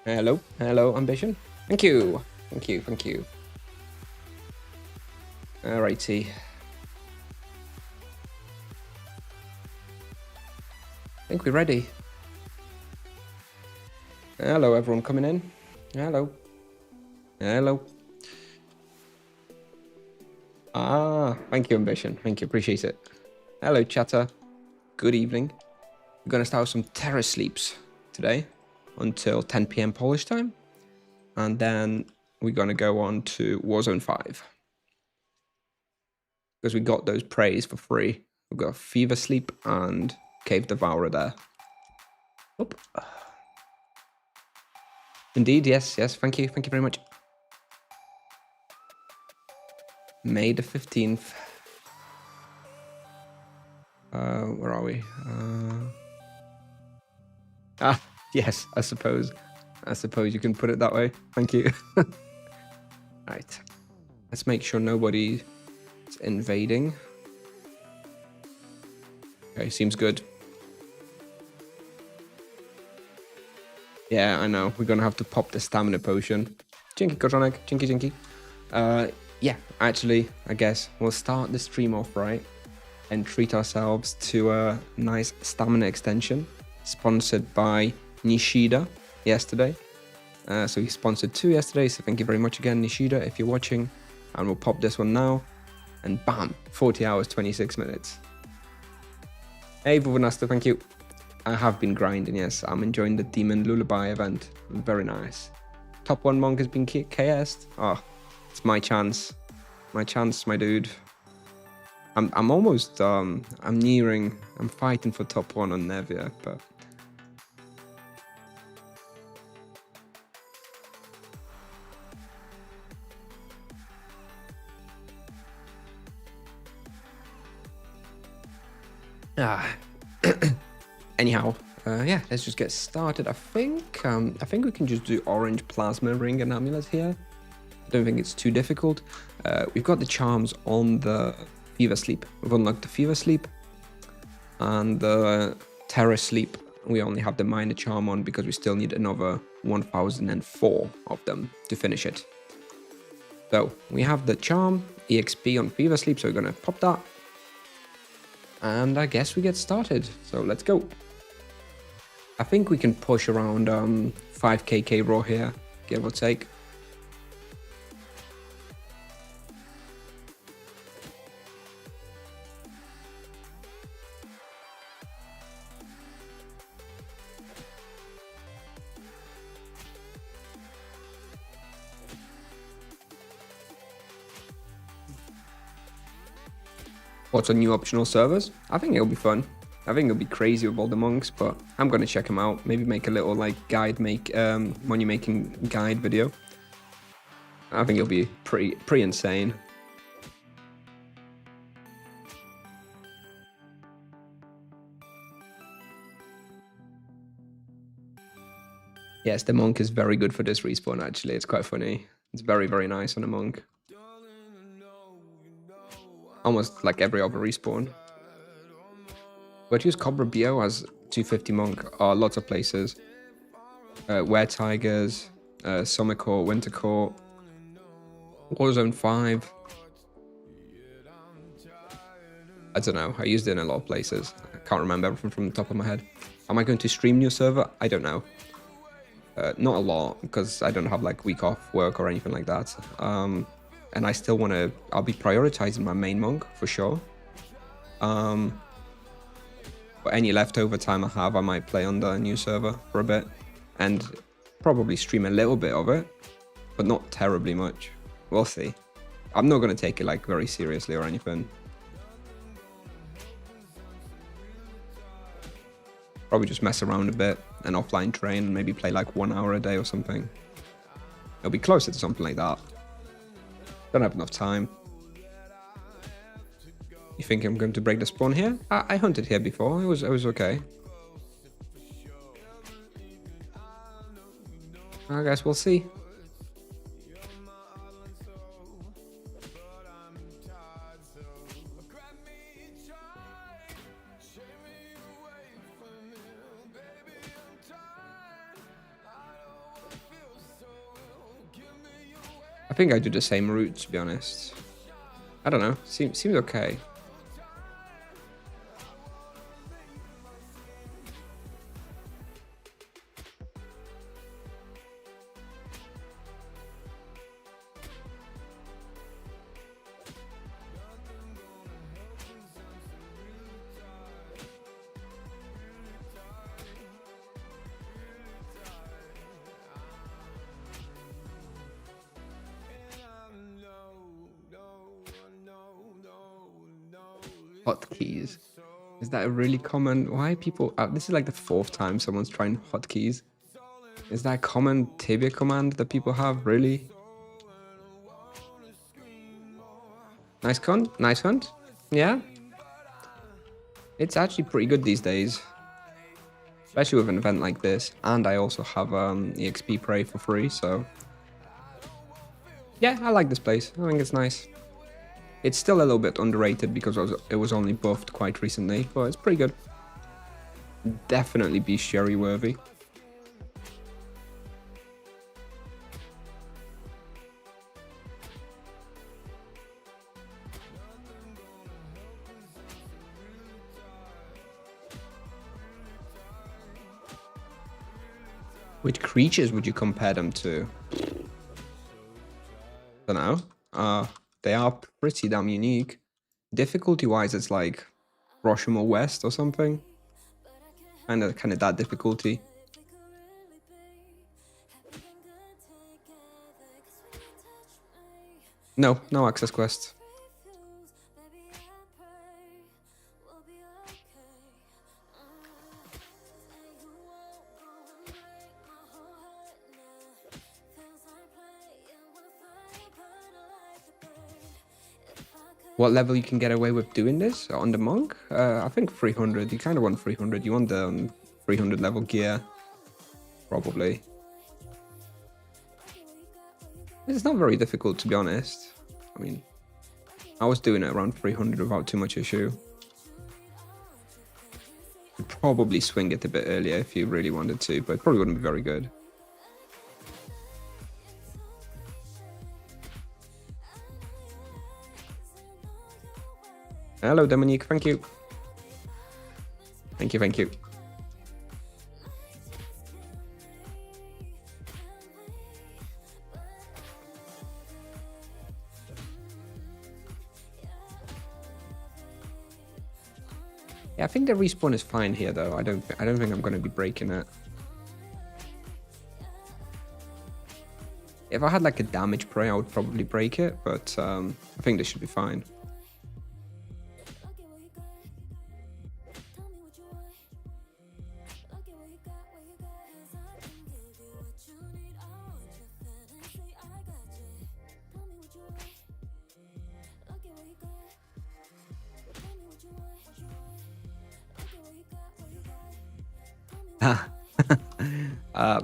Hello, hello, Ambition. Thank you, thank you, thank you. Alrighty. I think we're ready. Hello, everyone coming in. Hello. Hello. Thank you, Ambition. Thank you, appreciate it. Hello, chatter. Good evening. We're gonna start with some Terra Sleeps today until 10 p.m. Polish time. And then we're gonna go on to Warzone 5. Because we got those praise for free. We've got Fever Sleep and Cave Devourer there. Oop. Indeed, yes, thank you very much. May the 15th. Where are we? Yes, I suppose you can put it that way. Thank you. Right. Let's make sure nobody is invading. Okay, seems good. Yeah, I know. We're gonna have to pop the stamina potion. Jinky Kotronek, jinky. Yeah, actually, I guess we'll start the stream off right and treat ourselves to a nice stamina extension sponsored by Nishida yesterday. So he sponsored 2 yesterday, so thank you very much again, Nishida, if you're watching. And we'll pop this one now, and bam, 40 hours, 26 minutes. Hey, Vuvanasta, thank you. I have been grinding, yes. I'm enjoying the Demon Lullaby event. Very nice. Top 1 monk has been KS'd. Oh, it's my chance. My chance, my dude. I'm almost, I'm fighting for top 1 on Nevia, but... Anyhow, yeah, let's just get started. I think we can just do orange plasma ring and amulet here. I don't think it's too difficult. We've got the charms on the Fever Sleep. We've unlocked the Fever Sleep and the Terra Sleep. We only have the minor charm on because we still need another 1004 of them to finish it. So we have the charm, EXP on Fever Sleep, so we're gonna pop that. And I guess we get started. So let's go. I think we can push around 5kk raw here, give or take. What's on new optional servers? I think it'll be fun. I think it'll be crazy with all the monks, but I'm gonna check them out. Maybe make a little like money making guide video. I think it'll be pretty insane. Yes, the monk is very good for this respawn actually. It's quite funny. It's very nice on a monk. Almost like every other respawn. But use Cobra Bio as 250 monk are lots of places. Were Tigers, Summer Court, Winter Court, Warzone 5. I don't know, I used it in a lot of places. I can't remember everything from the top of my head. Am I going to stream new server? I don't know. Not a lot, because I don't have like week off work or anything like that. And I still want to, I'll be prioritizing my main monk for sure. But any leftover time I have, I might play on the new server for a bit and probably stream a little bit of it, but not terribly much. We'll see. I'm not going to take it like very seriously or anything. Probably just mess around a bit and offline train and maybe play like 1 hour a day or something. It'll be closer to something like that. Don't have enough time. You think I'm going to break the spawn here? I hunted here before. It was okay. I guess we'll see. think I do the same route, to be honest. I don't know. Seems okay. Hotkeys. Is that a really common? Why people? This is like the 4th time someone's trying hotkeys. Is that a common Tibia command that people have? Really? Nice hunt. Yeah. It's actually pretty good these days, especially with an event like this. And I also have EXP Prey for free, so yeah, I like this place. I think it's nice. It's still a little bit underrated because it was only buffed quite recently, but it's pretty good. Definitely bestiary worthy. Which creatures would you compare them to? I don't know. They are pretty damn unique. Difficulty-wise, it's like Rashomon West or something. Kind of that difficulty. No access quest. What level you can get away with doing this on the monk? I think 300. You kind of want 300. You want the 300 level gear, probably. It's not very difficult, to be honest. I mean, I was doing it around 300 without too much issue. You'd probably swing it a bit earlier if you really wanted to, but it probably wouldn't be very good. Hello, Dominique. Thank you. Thank you. Yeah, I think the respawn is fine here, though. I don't think I'm going to be breaking it. If I had like a damage prey, I would probably break it, but I think this should be fine.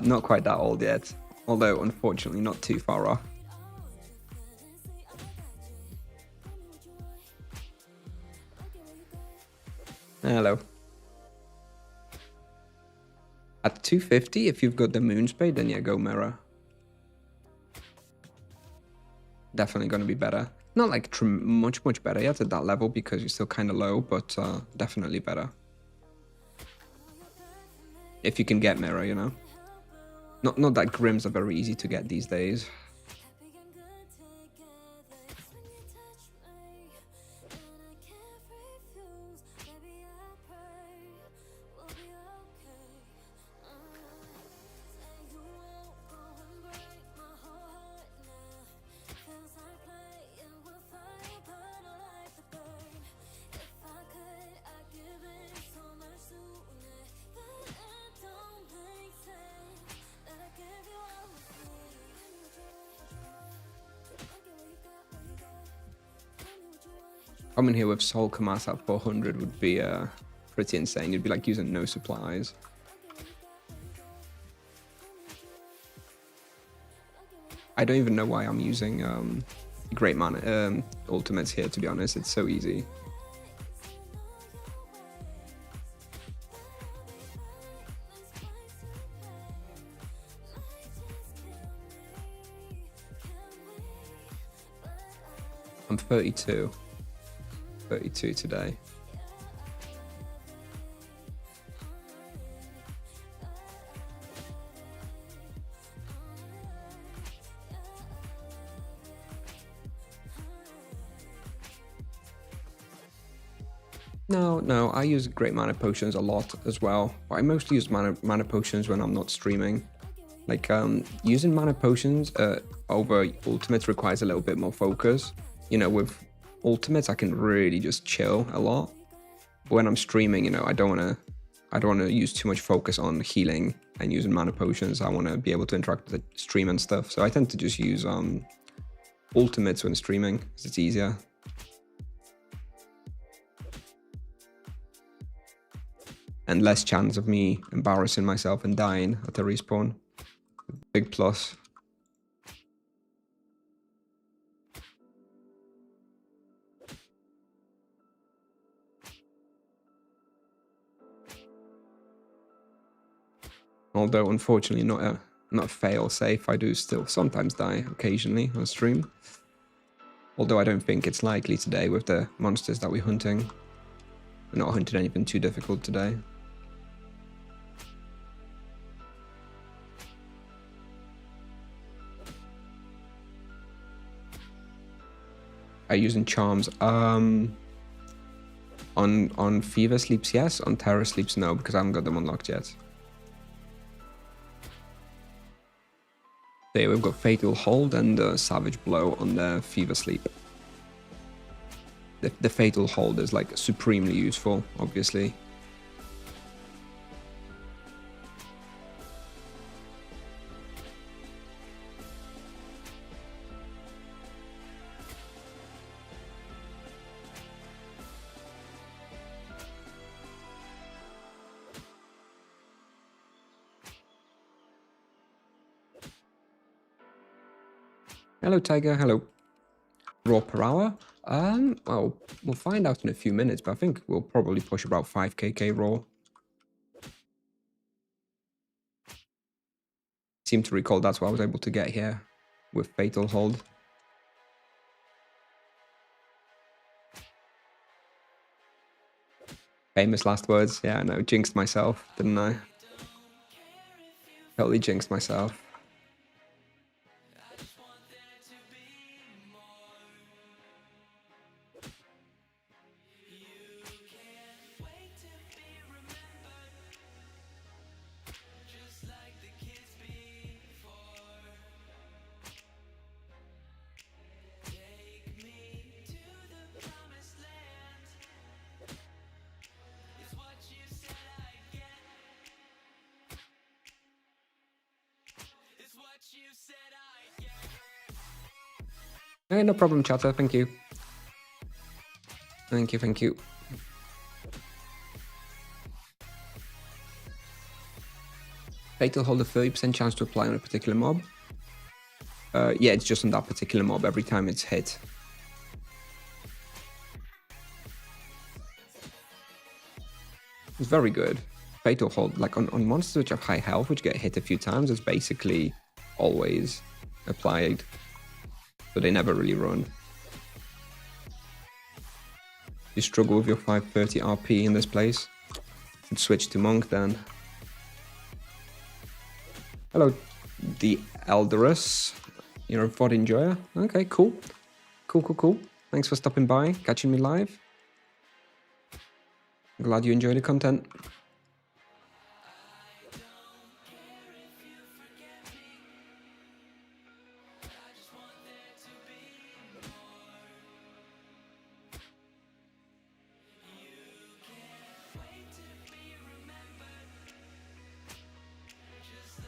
Not quite that old yet, although unfortunately not too far off. Hello. At 250, if you've got the moon spade, then yeah, go mirror. Definitely going to be better. Not like much better yet at that level because you're still kind of low, but definitely better. If you can get mirror, you know. Not that Grims are very easy to get these days. Coming here with Soul Kamas at 400 would be pretty insane. You'd be like using no supplies. I don't even know why I'm using Great Mana ultimates here, to be honest. It's so easy. I'm 32. 32 today. No, I use great mana potions a lot as well, but I mostly use mana potions when I'm not streaming. Like, using mana potions over ultimates requires a little bit more focus. You know, with ultimates, I can really just chill a lot. But when I'm streaming, you know, I don't want to use too much focus on healing and using mana potions. I want to be able to interact with the stream and stuff. So I tend to just use ultimates when streaming because it's easier. And less chance of me embarrassing myself and dying at the respawn. Big plus. Although unfortunately not a fail safe, I do still sometimes die occasionally on stream. Although I don't think it's likely today with the monsters that we're hunting. We're not hunting anything too difficult today. Are you using charms? On Fever Sleeps, yes. On Terra Sleeps, no, because I haven't got them unlocked yet. There we've got Fatal Hold and Savage Blow on the Fever Sleep. The Fatal Hold is like supremely useful, obviously. Hello, Tiger. Hello. Raw per hour? Well, we'll find out in a few minutes, but I think we'll probably push about 5kk raw. Seem to recall that's what I was able to get here with Fatal Hold. Famous last words. Yeah, I know. Jinxed myself, didn't I? Totally jinxed myself. Hey, no problem, chatter. Thank you. Thank you, thank you. Fatal Hold a 30% chance to apply on a particular mob. Yeah, it's just on that particular mob every time it's hit. It's very good. Fatal Hold, like on monsters which have high health, which get hit a few times, it's basically always applied. So they never really run. You struggle with your 530 RP in this place. You'd switch to Monk then. Hello, the Elderus. You're a VOD enjoyer? Okay, cool. Cool. Thanks for stopping by, catching me live. Glad you enjoy the content.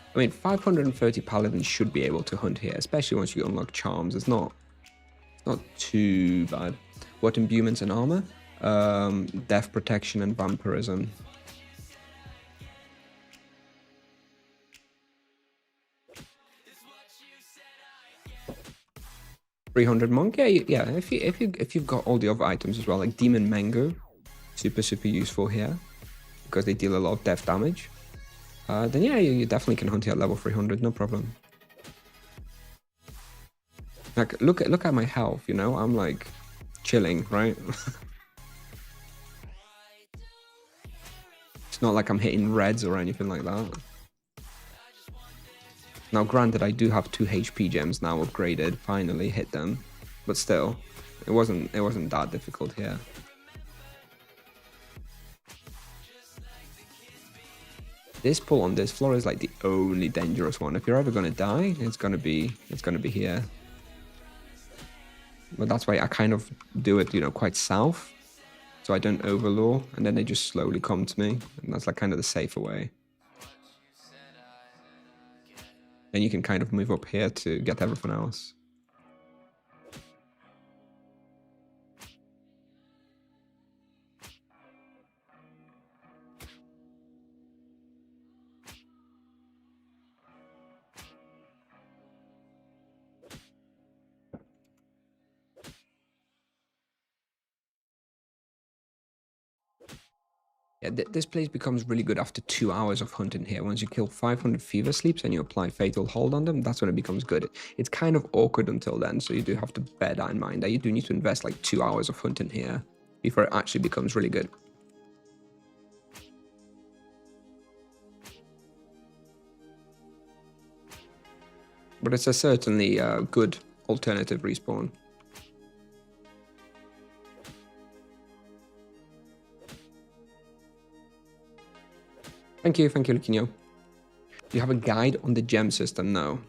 I mean, 530 paladins should be able to hunt here, especially once you unlock charms. It's not too bad. What imbuements and armor? Death protection and vampirism. $300 monk, yeah. If you've got all the other items as well, like demon mango, super useful here because they deal a lot of death damage. Then yeah, you definitely can hunt here at level 300, no problem. Like, look at my health, you know? I'm like chilling, right? It's not like I'm hitting reds or anything like that. Now, granted, I do have 2 HP gems now upgraded, finally hit them, but still, it wasn't that difficult here. This pull on this floor is like the only dangerous one. If you're ever gonna die, it's gonna be here. But that's why I kind of do it, you know, quite south, so I don't overlure, and then they just slowly come to me, and that's like kind of the safer way. Then you can kind of move up here to get everything else. Yeah, this place becomes really good after 2 hours of hunting here. Once you kill 500 fever sleeps and you apply fatal hold on them, that's when it becomes good. It's kind of awkward until then, so you do have to bear that in mind, that you do need to invest like 2 hours of hunting here before it actually becomes really good. But it's a certainly good alternative respawn. Thank you, Luquinho. Do you have a guide on the gem system? No.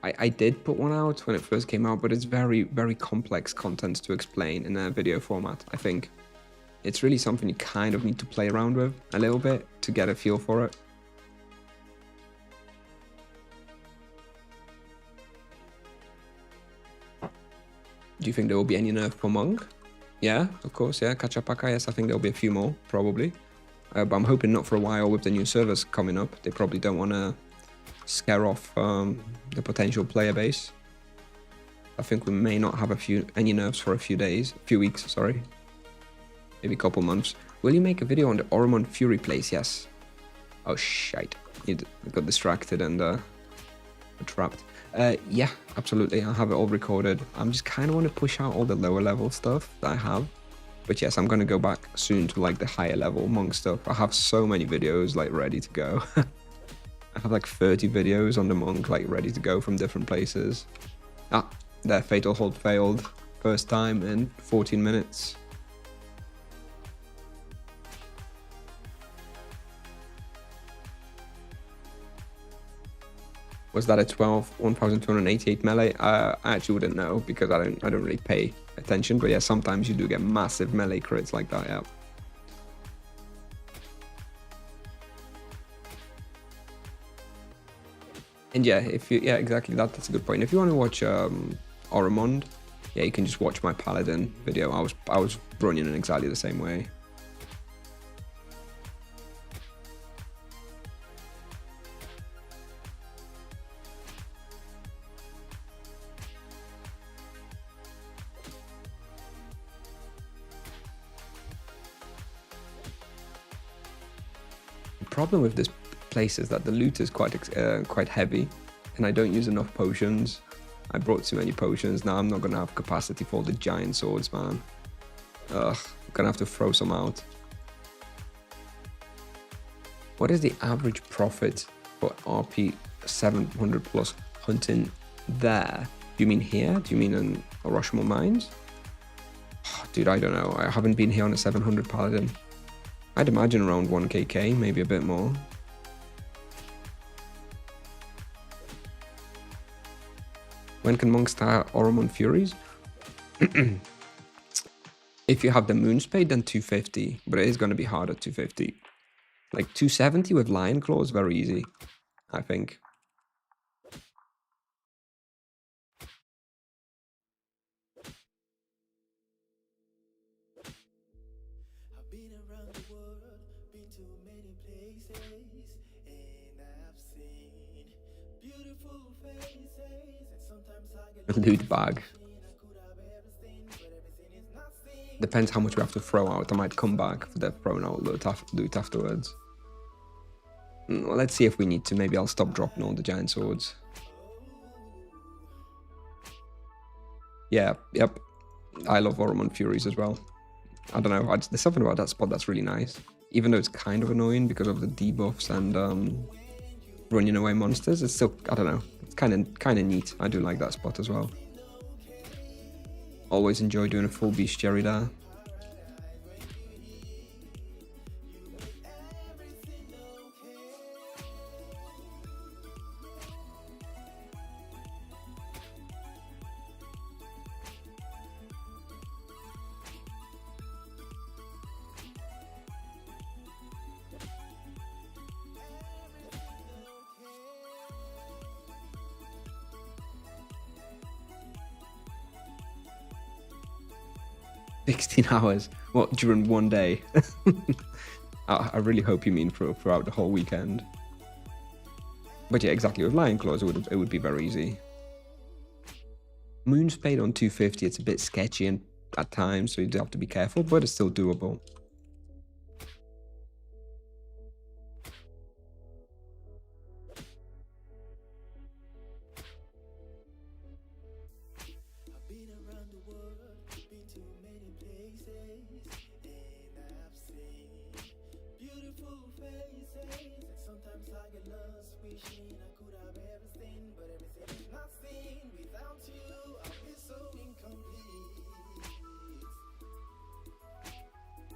I did put one out when it first came out, but it's very, very complex content to explain in a video format, I think. It's really something you kind of need to play around with a little bit to get a feel for it. Do you think there will be any nerf for Monk? Yeah, of course, yeah. Kachapaka, yes, I think there'll be a few more, probably. But I'm hoping not for a while with the new servers coming up. They probably don't want to scare off the potential player base. I think we may not have any nerfs for a few weeks, sorry. Maybe a couple months. Will you make a video on the Oromon Fury place? Yes. Oh, shite. You got distracted and trapped. Yeah, absolutely. I have it all recorded. I'm just kind of want to push out all the lower level stuff that I have. But yes, I'm going to go back soon to like the higher level Monk stuff. I have so many videos like ready to go. I have like 30 videos on the Monk like ready to go from different places. Ah, their fatal hold failed. First time in 14 minutes. Was that a 1288 melee? I actually wouldn't know because I don't really pay attention. But yeah, sometimes you do get massive melee crits like that. Yeah. And yeah, exactly. That's a good point. If you want to watch Oromond, yeah, you can just watch my Paladin video. I was running in exactly the same way. The problem with this place is that the loot is quite heavy, and I don't use enough potions. I brought too many potions. Now I'm not gonna have capacity for the giant swords, man. Ugh, I'm gonna have to throw some out. What is the average profit for RP 700 plus hunting there? Do you mean here? Do you mean in Orochimaru Mines? Oh, dude, I don't know. I haven't been here on a 700 Paladin. I'd imagine around 1kk, maybe a bit more. When can monks start Oromon Furies? If you have the Moonspade, then 250, but it is going to be hard at 250. Like 270 with Lion Claw is very easy, I think. Loot bag. Depends how much we have to throw out. I might come back for the thrown out loot afterwards. Well, let's see if we need to. Maybe I'll stop dropping all the giant swords. Yeah, yep. I love Oromon Furies as well. I don't know. There's something about that spot that's really nice. Even though it's kind of annoying because of the debuffs and running away monsters, it's still, I don't know. It's kind of neat. I do like that spot as well. Always enjoy doing a full bestiary there. $16 hours. What, during one day? I really hope you mean throughout the whole weekend. But yeah, exactly. With Lion Claws, it would be very easy. Moonspade on 250, it's a bit sketchy and at times, so you do have to be careful, but it's still doable.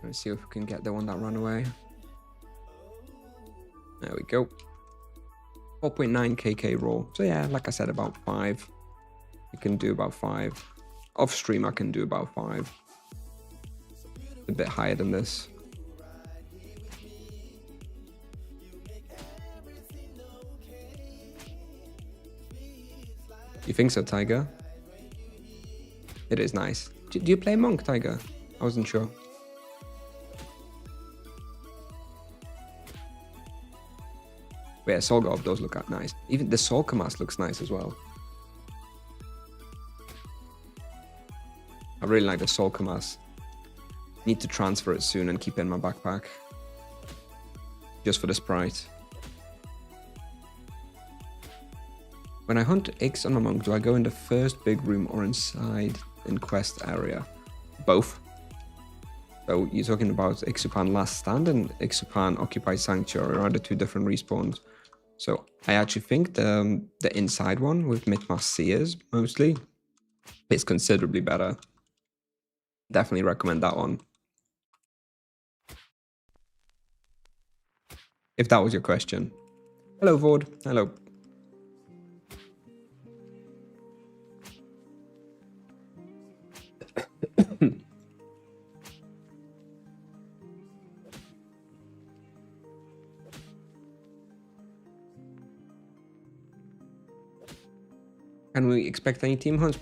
Let's see if we can get the one that ran away. There we go. 4.9 KK roll. So yeah, like I said, about 5. You can do about 5. Off stream, I can do about 5. A bit higher than this. You think so, Tiger? It is nice. Do you play Monk, Tiger? I wasn't sure. But yeah, Soul Golf does look nice. Even the Soul Kamas looks nice as well. I really like the Soul Kamas. Need to transfer it soon and keep it in my backpack. Just for the sprite. When I hunt Ix on a monk, do I go in the first big room or inside in quest area? Both. So you're talking about Ixupan Last Stand and Ixupan Occupied Sanctuary are the 2 different respawns. So I actually think the inside one with Mitmas Seers mostly is considerably better. Definitely recommend that one. If that was your question. Hello, Vord. Hello. Can we expect any team hunts?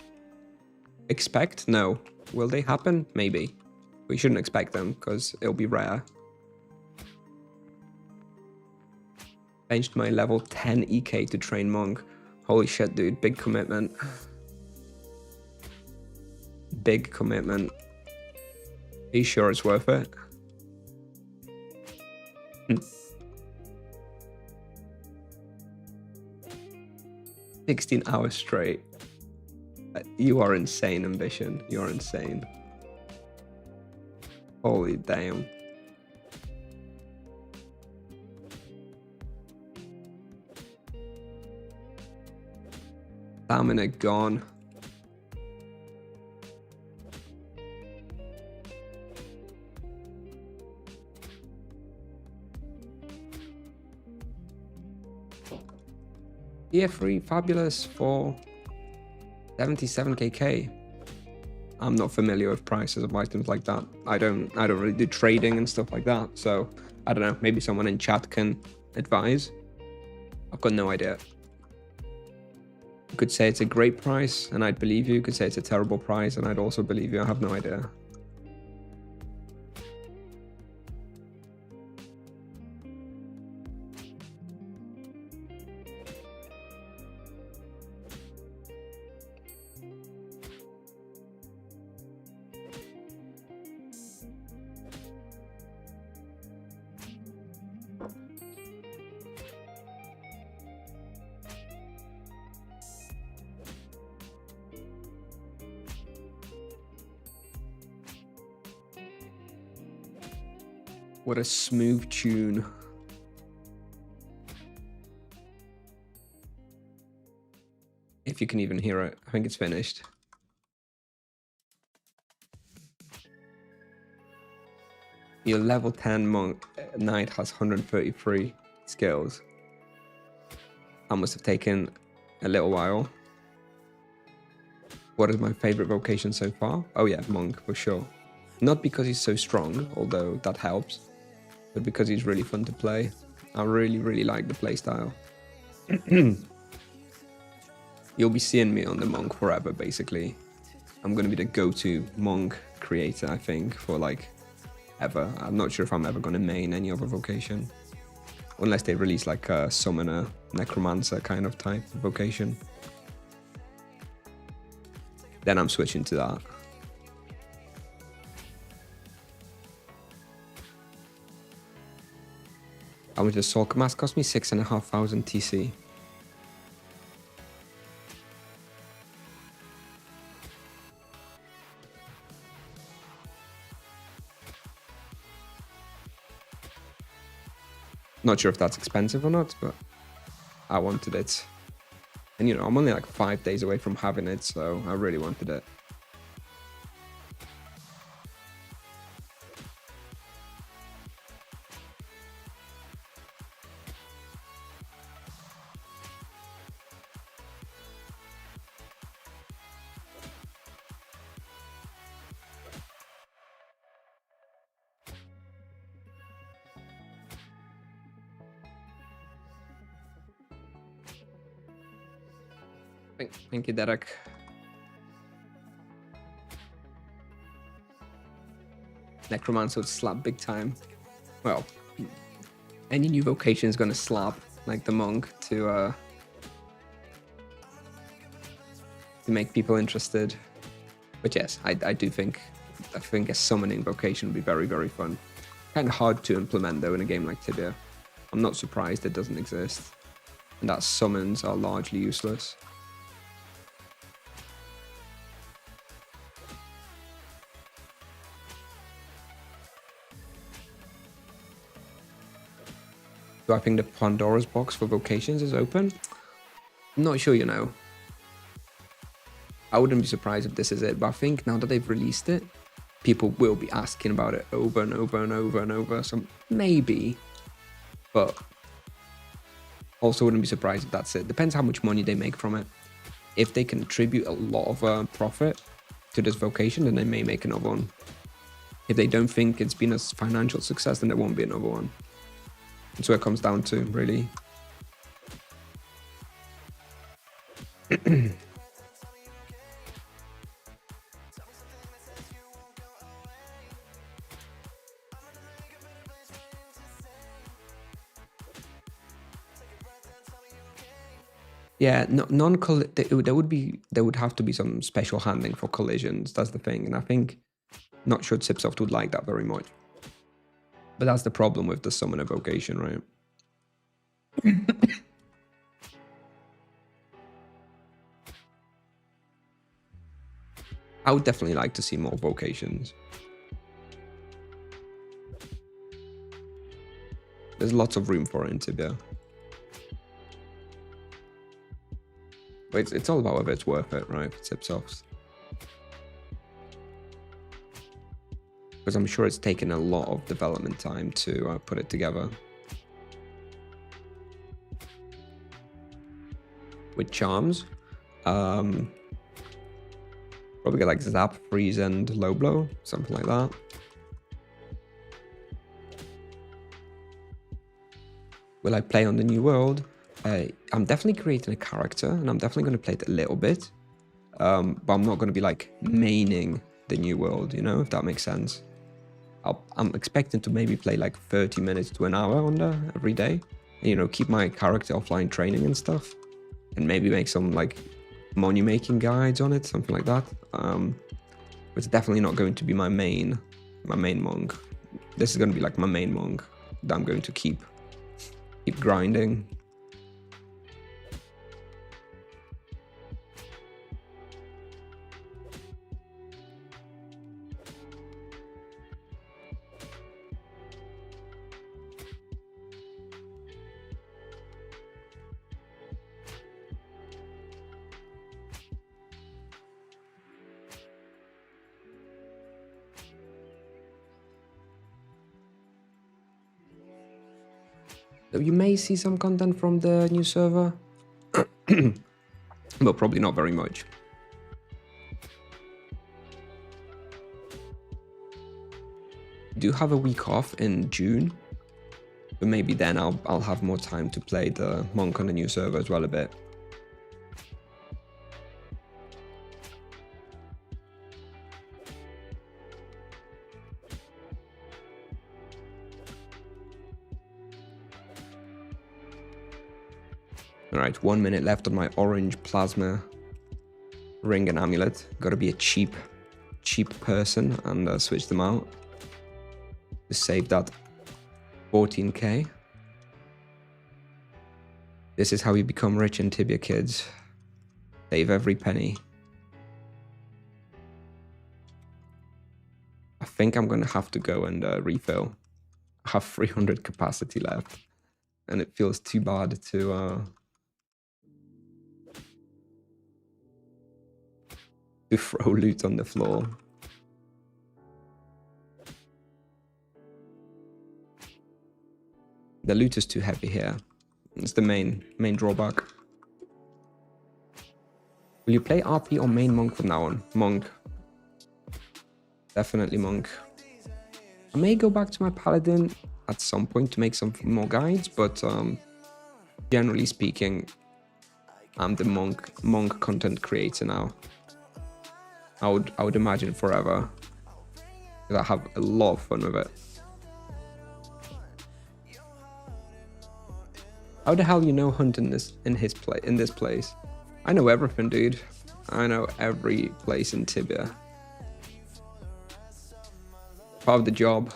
Expect? No. Will they happen? Maybe. We shouldn't expect them because it'll be rare. Benched my level 10 EK to train Monk. Holy shit, dude. Big commitment. Big commitment. Are you sure it's worth it? 16 hours straight. You are insane, Ambition. You are insane. Holy damn. Stamina gone. Tier 3 Fabulous for 77kk. I'm not familiar with prices of items like that. I don't really do trading and stuff like that. So I don't know. Maybe someone in chat can advise. I've got no idea. You could say it's a great price and I'd believe you. You could say it's a terrible price and I'd also believe you. I have no idea. What a smooth tune. If you can even hear it, I think it's finished. Your level 10 monk knight has 133 skills. That must have taken a little while. What is my favorite vocation so far? Oh yeah, monk for sure. Not because he's so strong, although that helps, but because he's really fun to play. I really like the playstyle. You'll be seeing me on the monk forever, basically. I'm gonna be the go-to monk creator, I think, for like ever. I'm not sure if I'm ever gonna main any other vocation. Unless they release like a summoner, necromancer kind of type vocation. Then I'm switching to that. How much does Soul Mask cost me? 6,500 TC. Not sure if that's expensive or not, but I wanted it. And you know, I'm only like 5 days away from having it, so I really wanted it. Thank you, Derek. Necromancer would slap big time. Well, any new vocation is gonna slap, like the monk, to make people interested. But yes, I think a summoning vocation would be very fun. Kind of hard to implement though in a game like Tibia. I'm not surprised it doesn't exist, and that summons are largely useless. Do I think the Pandora's box for vocations is open? I'm not sure, you know. I wouldn't be surprised if this is it, but I think now that they've released it, people will be asking about it over and over. So maybe, but also wouldn't be surprised if that's it. Depends how much money they make from it. If they contribute a lot of profit to this vocation, then they may make another one. If they don't think it's been a financial success, then there won't be another one. That's what it comes down to, really. Yeah, there would have to be some special handling for collisions. That's the thing, and I think not sure Zipsoft would like that very much. But that's the problem with the summoner vocation, right? I would definitely like to see more vocations. There's lots of room for it in Tibia. But it's all about whether it's worth it, right, for Zipsoft. Because I'm sure it's taken a lot of development time to put it together. With charms, probably get like Zap, Freeze, and Low Blow, something like that. Will I play on the new world? I'm definitely creating a character, and I'm definitely going to play it a little bit. But I'm not going to be like maining the new world, you know, if that makes sense. I'm expecting to maybe play like 30 minutes to an hour on there every day. And, you know, keep my character offline training and stuff. And maybe make some like money making guides on it, something like that. But it's definitely not going to be my main monk. This is going to be like my main monk that I'm going to keep grinding. So you may see some content from the new server, but probably not very much. Do have a week off in June, but maybe then I'll have more time to play the monk on the new server as well a bit. All right, 1 minute left on my orange plasma ring and amulet. Got to be a cheap person and switch them out. Just save that 14k. This is how you become rich in Tibia, kids. Save every penny. I think I'm gonna have to go and refill. I have 300 capacity left, and it feels too bad to throw loot on the floor. The loot is too heavy here. It's the main drawback. Will you play RP or main monk from now on? Monk. Definitely monk. I may go back to my paladin at some point to make some more guides, but generally speaking, I'm the monk content creator now. I would imagine forever, because I have a lot of fun with it. How the hell you know Hunt in this place? I know everything, dude. I know every place in Tibia. Part of the job.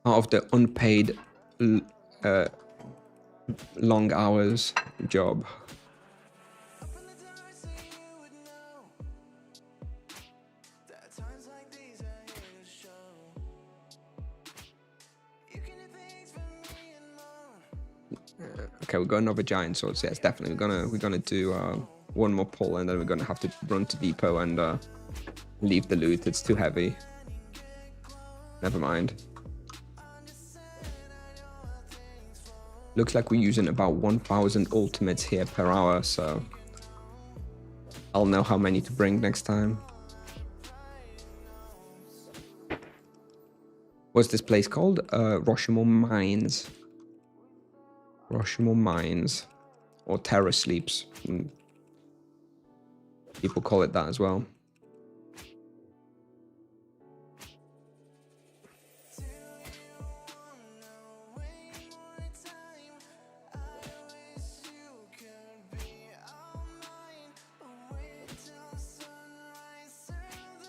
Part of the unpaid long hours job. Okay, we've got another giant sword. So yes, definitely we're gonna do one more pull, and then we're gonna have to run to depot and leave the loot. It's too heavy. Never mind. Looks like we're using about 1,000 ultimates here per hour, so I'll know how many to bring next time. What's this place called? Roshimore Mines. Roshimore Mines. Or Terra Sleeps. People call it that as well.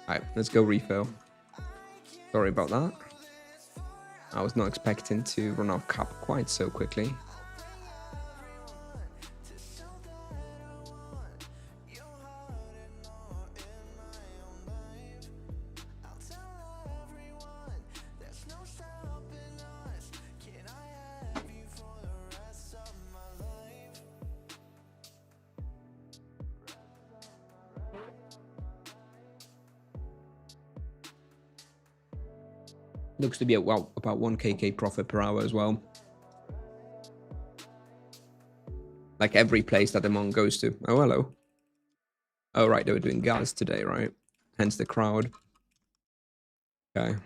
Alright, let's go refill. Sorry about that. I was not expecting to run off cap quite so quickly. Looks to be about 1kk profit per hour as well. Like every place that the monk goes to. Oh, hello. Oh, right, they were doing gas today, right? Hence the crowd. Okay.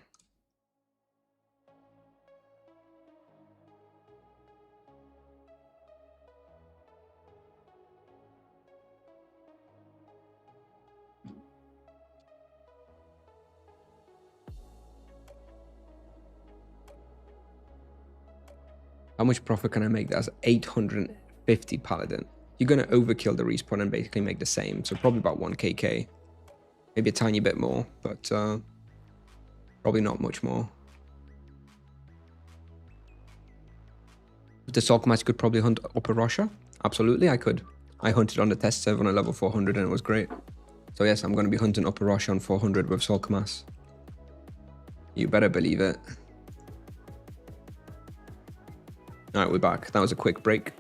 How much profit can I make? That's 850 paladin. You're going to overkill the respawn and basically make the same. So probably about 1kk. Maybe a tiny bit more, but probably not much more. With the Soulcomas, you could probably hunt Upper Russia. Absolutely, I could. I hunted on the test server on a level 400 and it was great. So yes, I'm going to be hunting Upper Russia on 400 with Soulcomas. You better believe it. All right, we're back. That was a quick break.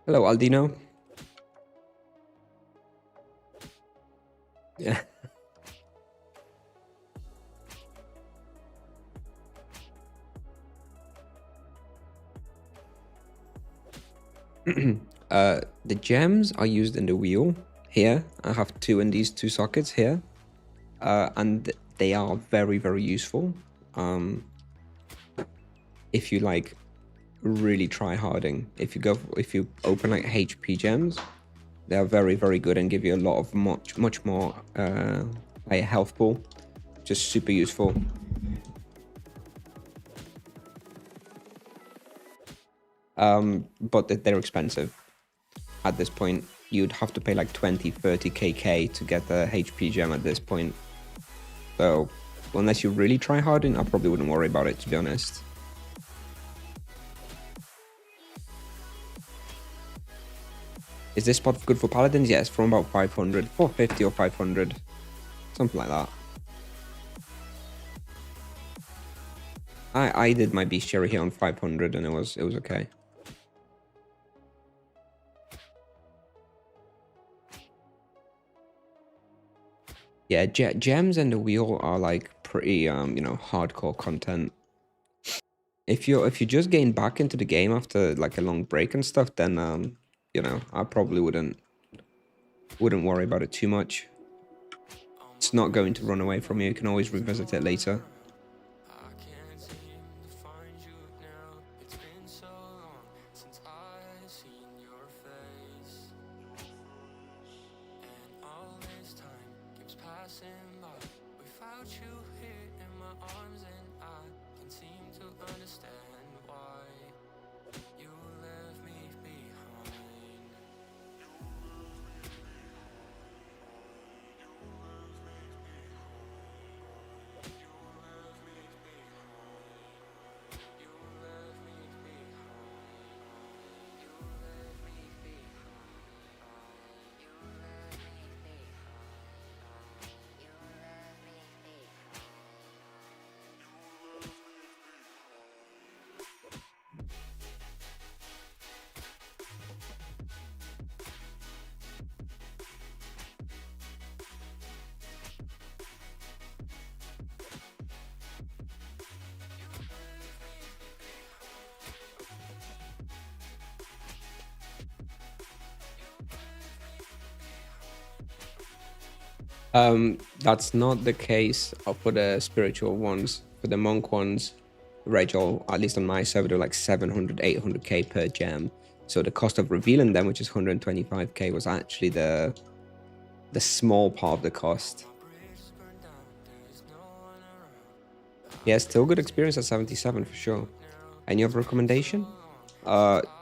Hello, Aldino. Yeah. The gems are used in the wheel here. I have two in these two sockets here. And they are very, very useful. If you like really try harding, if you open like HP gems, they are very, very good and give you a lot of much more higher health pool. Just super useful. But they're expensive. At this point, you'd have to pay like 20, 30 KK to get the HP gem at this point. So unless you really try harding, I probably wouldn't worry about it, to be honest. Is this spot good for paladins? Yes, from about 500, 450 or 500, something like that. I did my beast cherry here on 500 and it was okay. Yeah, gems and the wheel are like pretty you know, hardcore content. If you're just getting back into the game after like a long break and stuff, then you know, I probably wouldn't worry about it too much. It's not going to run away from you. You can always revisit it later. That's not the case for the spiritual ones. For the monk ones, Rachel, at least on my server, they're like 700, 800k per gem. So the cost of revealing them, which is 125k, was actually the small part of the cost. Yeah, still good experience at 77 for sure. Any other recommendation?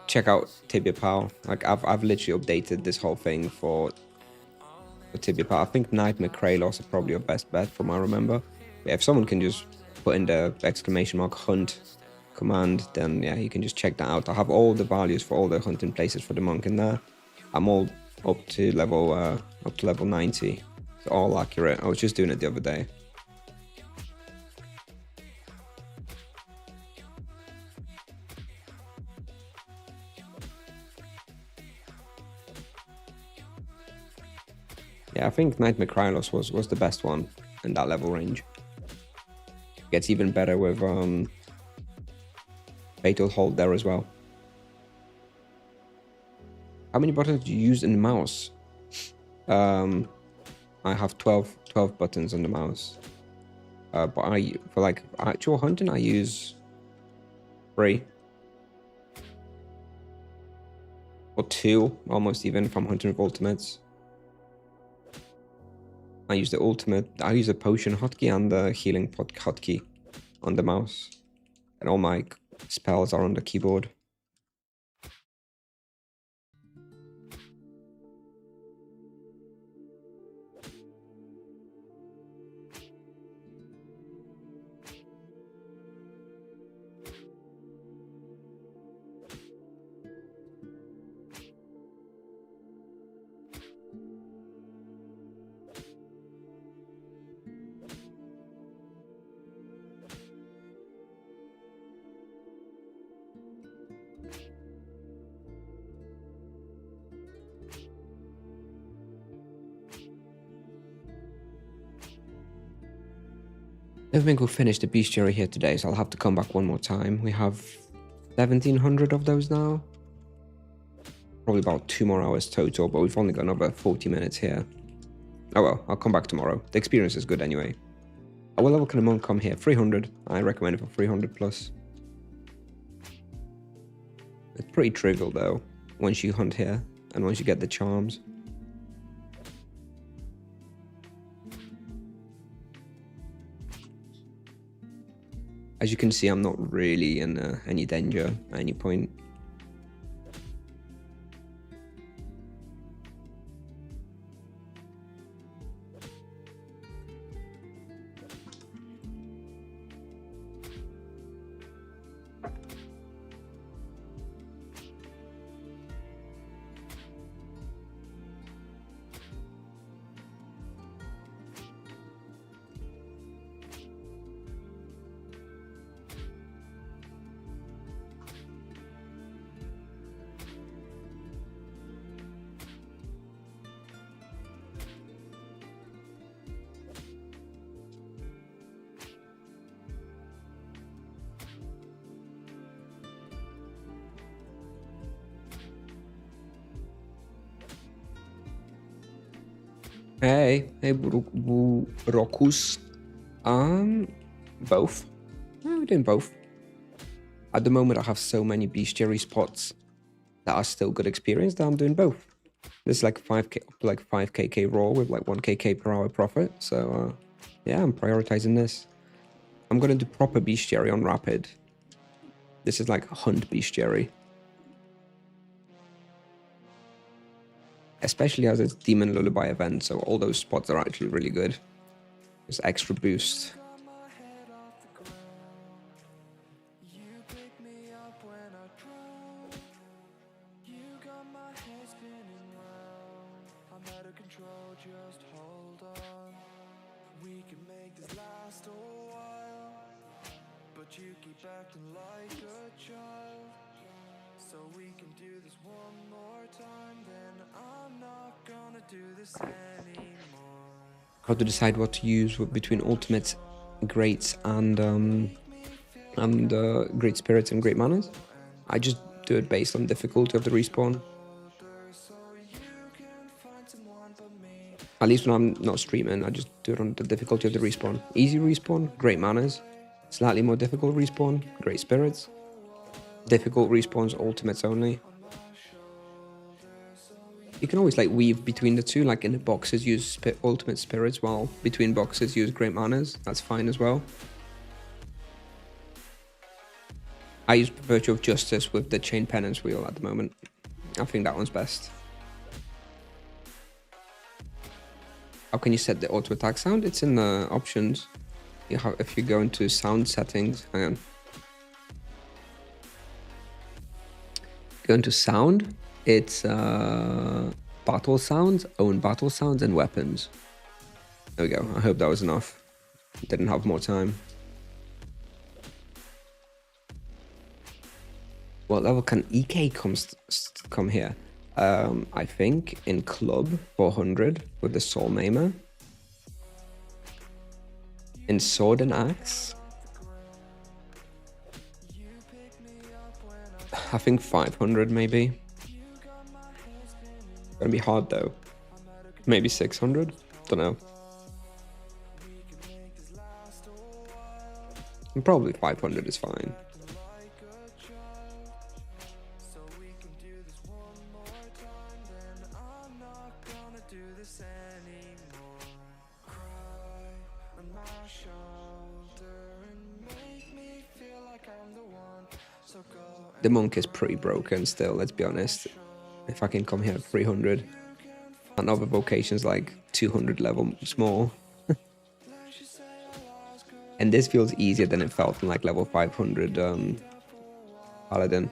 Check out Tibia Pal. Like I've literally updated this whole thing for Tibia Pal. I think Nightmare Kralos is probably your best bet from what I remember. But if someone can just put in the exclamation mark hunt command, then yeah, you can just check that out. I have all the values for all the hunting places for the monk in there. I'm all up to level 90. It's all accurate. I was just doing it the other day. Yeah, I think Nightmare Krylos was the best one in that level range. Gets even better with Fatal Hold there as well. How many buttons do you use in the mouse? I have 12 buttons on the mouse. But for like actual hunting, I use 3. Or 2, almost even if I'm hunting with ultimates. I use the ultimate, I use the potion hotkey and the healing pot hotkey on the mouse. And all my spells are on the keyboard. I think we'll finish the bestiary here today, so I'll have to come back one more time. We have 1,700 of those now. Probably about 2 more hours total, but we've only got another 40 minutes here. Oh well, I'll come back tomorrow. The experience is good anyway. What level can a monk come here? 300. I recommend it for 300 plus. It's pretty trivial though, once you hunt here and once you get the charms. As you can see, I'm not really in any danger at any point. Hey, Rokus. Both. We're doing both. At the moment, I have so many bestiary spots that are still good experience that I'm doing both. This is like 5k raw with like 1kk per hour profit. So yeah, I'm prioritizing this. I'm gonna do proper bestiary on rapid. This is like hunt bestiary. Especially as it's Demon Lullaby event, so all those spots are actually really good. Just extra boost. You keep acting like a child, so we can do this one more time, then I'm not gonna do this anymore. How to decide what to use between ultimates, greats, and great spirits and great manners? I just do it based on difficulty of the respawn. At least when I'm not streaming, I just do it on the difficulty of the respawn. Easy respawn, great manners. Slightly more difficult respawn, great spirits. Difficult respawns, ultimates only. You can always like weave between the two, like in the boxes use ultimate spirits, while between boxes use great manners. That's fine as well. I use Virtue of Justice with the Chain Penance wheel at the moment. I think that one's best. How can you set the auto attack sound? It's in the options. You have, if you go into sound settings, hang on. Go into sound, it's battle sounds, own battle sounds, and weapons. There we go. I hope that was enough. Didn't have more time. What level can EK come here? I think in club 400 with the Soul Maimer. In sword and axe, I think 500 maybe. Gonna be hard though. Maybe 600. Don't know. And probably 500 is fine. The monk is pretty broken still, let's be honest. If I can come here at 300 and other vocations like 200 levels more. And this feels easier than it felt in like level 500 Paladin.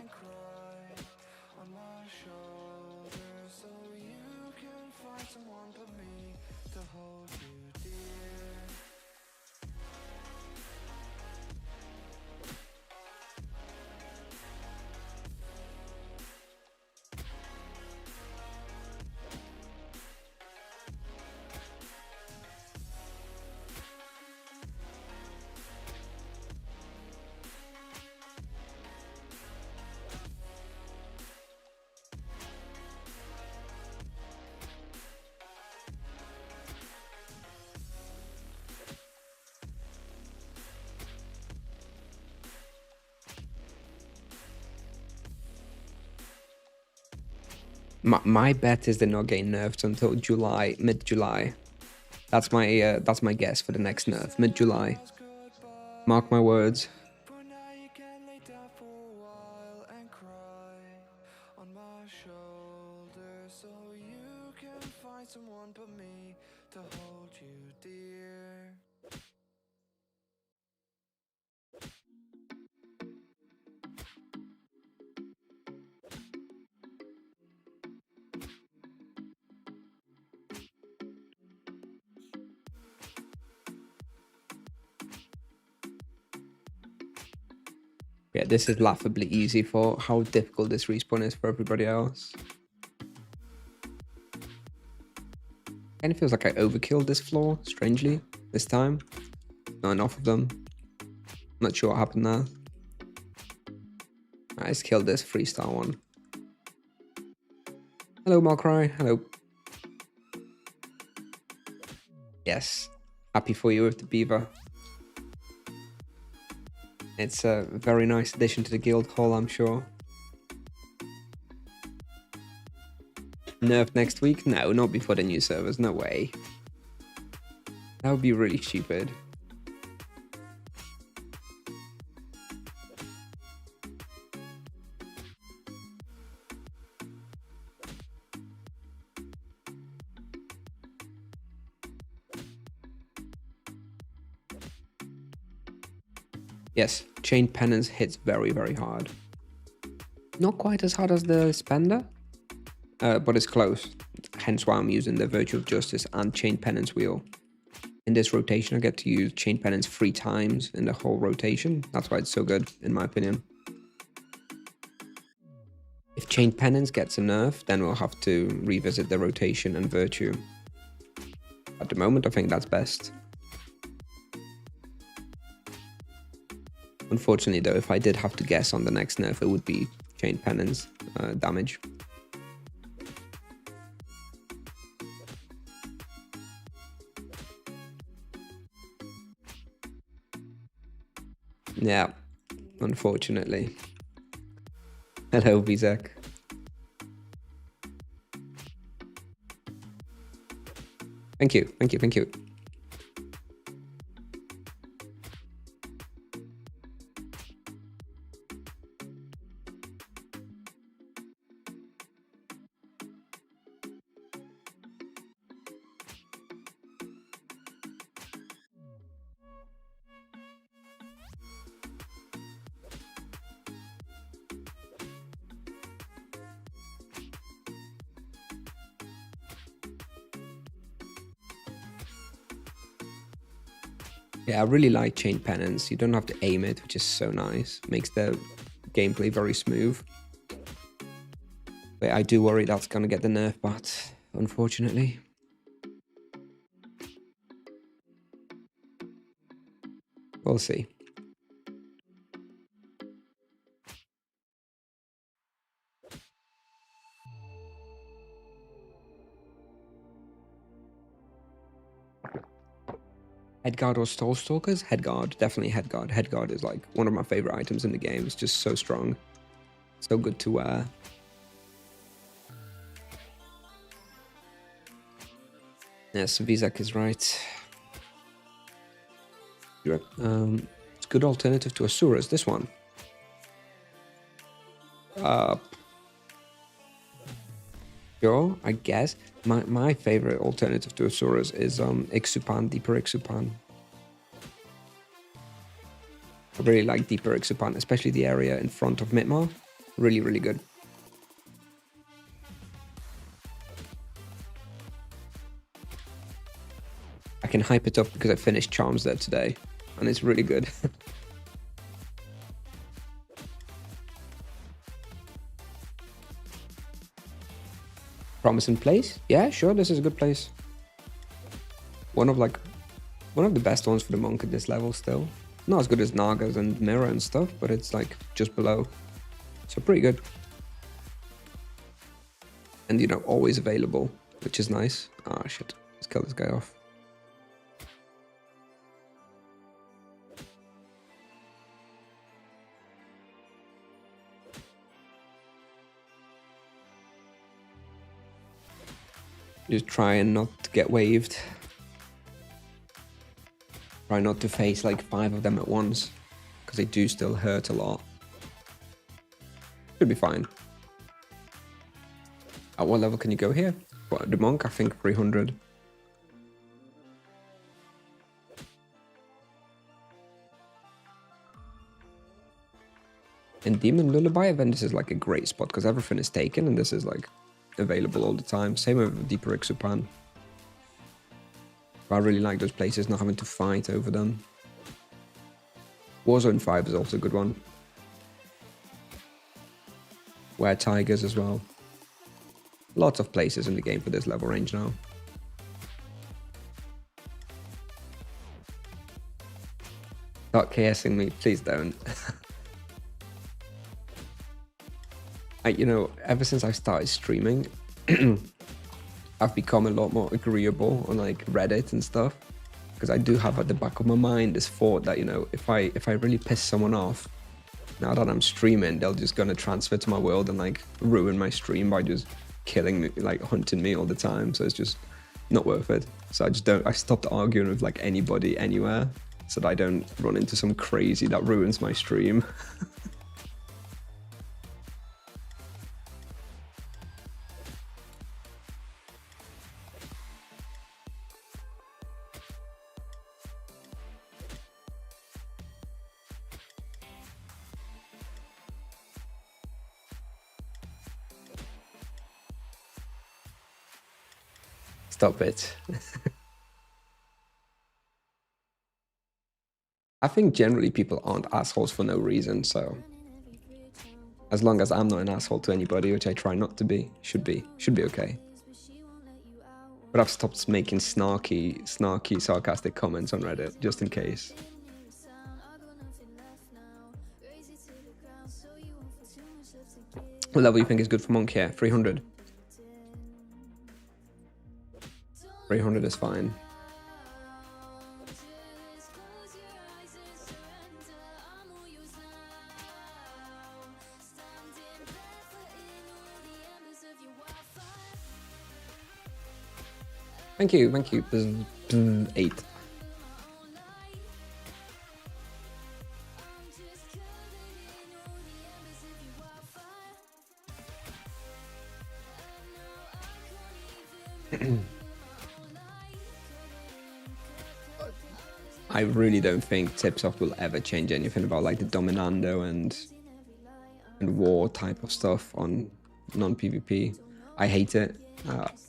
My bet is they're not getting nerfed until July, mid-July. That's my guess for the next nerf, mid-July. Mark my words. Yeah, this is laughably easy for how difficult this respawn is for everybody else. Kind of feels like I overkilled this floor, strangely, this time. Not enough of them. Not sure what happened there. I just killed this freestyle one. Hello, Malcry. Hello. Yes. Happy for you with the beaver. It's a very nice addition to the guild hall, I'm sure. Nerf next week? No, not before the new servers. No way. That would be really stupid. Yes, Chain Penance hits very, very hard. Not quite as hard as the Spender, but it's close. Hence why I'm using the Virtue of Justice and Chain Penance wheel. In this rotation, I get to use Chain Penance 3 times in the whole rotation. That's why it's so good, in my opinion. If Chain Penance gets a nerf, then we'll have to revisit the rotation and Virtue. At the moment, I think that's best. Unfortunately, though, if I did have to guess on the next nerf, it would be Chain Penance damage. Yeah, unfortunately. Hello, Vizek. Thank you, thank you, thank you. Yeah, I really like Chain Penance. You don't have to aim it, which is so nice. Makes the gameplay very smooth. But I do worry that's going to get the nerf bot, unfortunately. We'll see. Headguard or Stallstalkers? Headguard, definitely Headguard. Headguard is like one of my favorite items in the game. It's just so strong. So good to wear. Yes, Vizak is right. It's a good alternative to Asuras, this one. Sure, I guess. My favorite alternative to Asuras is Ixupan, Deeper Ixupan. I really like Deeper Ixupan, especially the area in front of Mitmar. Really, really good. I can hype it up because I finished Charms there today, and it's really good. Promising place? Yeah, sure, this is a good place. One of the best ones for the monk at this level still. Not as good as Nagas and Mirror and stuff, but it's like just below. So pretty good. And you know, always available, which is nice. Ah, shit. Let's kill this guy off. Just try and not get waved. Try not to face like 5 of them at once, because they do still hurt a lot. Should be fine. At what level can you go here? What, the monk? I think 300. And Demon Lullaby event, this is like a great spot because everything is taken and this is like available all the time. Same with Deeper Ixupan. I really like those places, not having to fight over them. Warzone 5 is also a good one. Were Tigers as well. Lots of places in the game for this level range now. Start KSing me, please don't. You know, ever since I started streaming, I've become a lot more agreeable on like Reddit and stuff, because I do have at the back of my mind this thought that, you know, if I really piss someone off, now that I'm streaming, they're just gonna transfer to my world and like ruin my stream by just killing me, like hunting me all the time. So it's just not worth it. So I stopped arguing with like anybody anywhere, so that I don't run into some crazy that ruins my stream. Stop it. I think generally people aren't assholes for no reason, so as long as I'm not an asshole to anybody, which I try not to be, should be okay. But I've stopped making snarky, sarcastic comments on Reddit, just in case. What level do you think is good for Monk here? 300. 300 is fine. Thank you. This is 8. I really don't think Tipsoft will ever change anything about like the Dominando and war type of stuff on non-PvP. I hate it.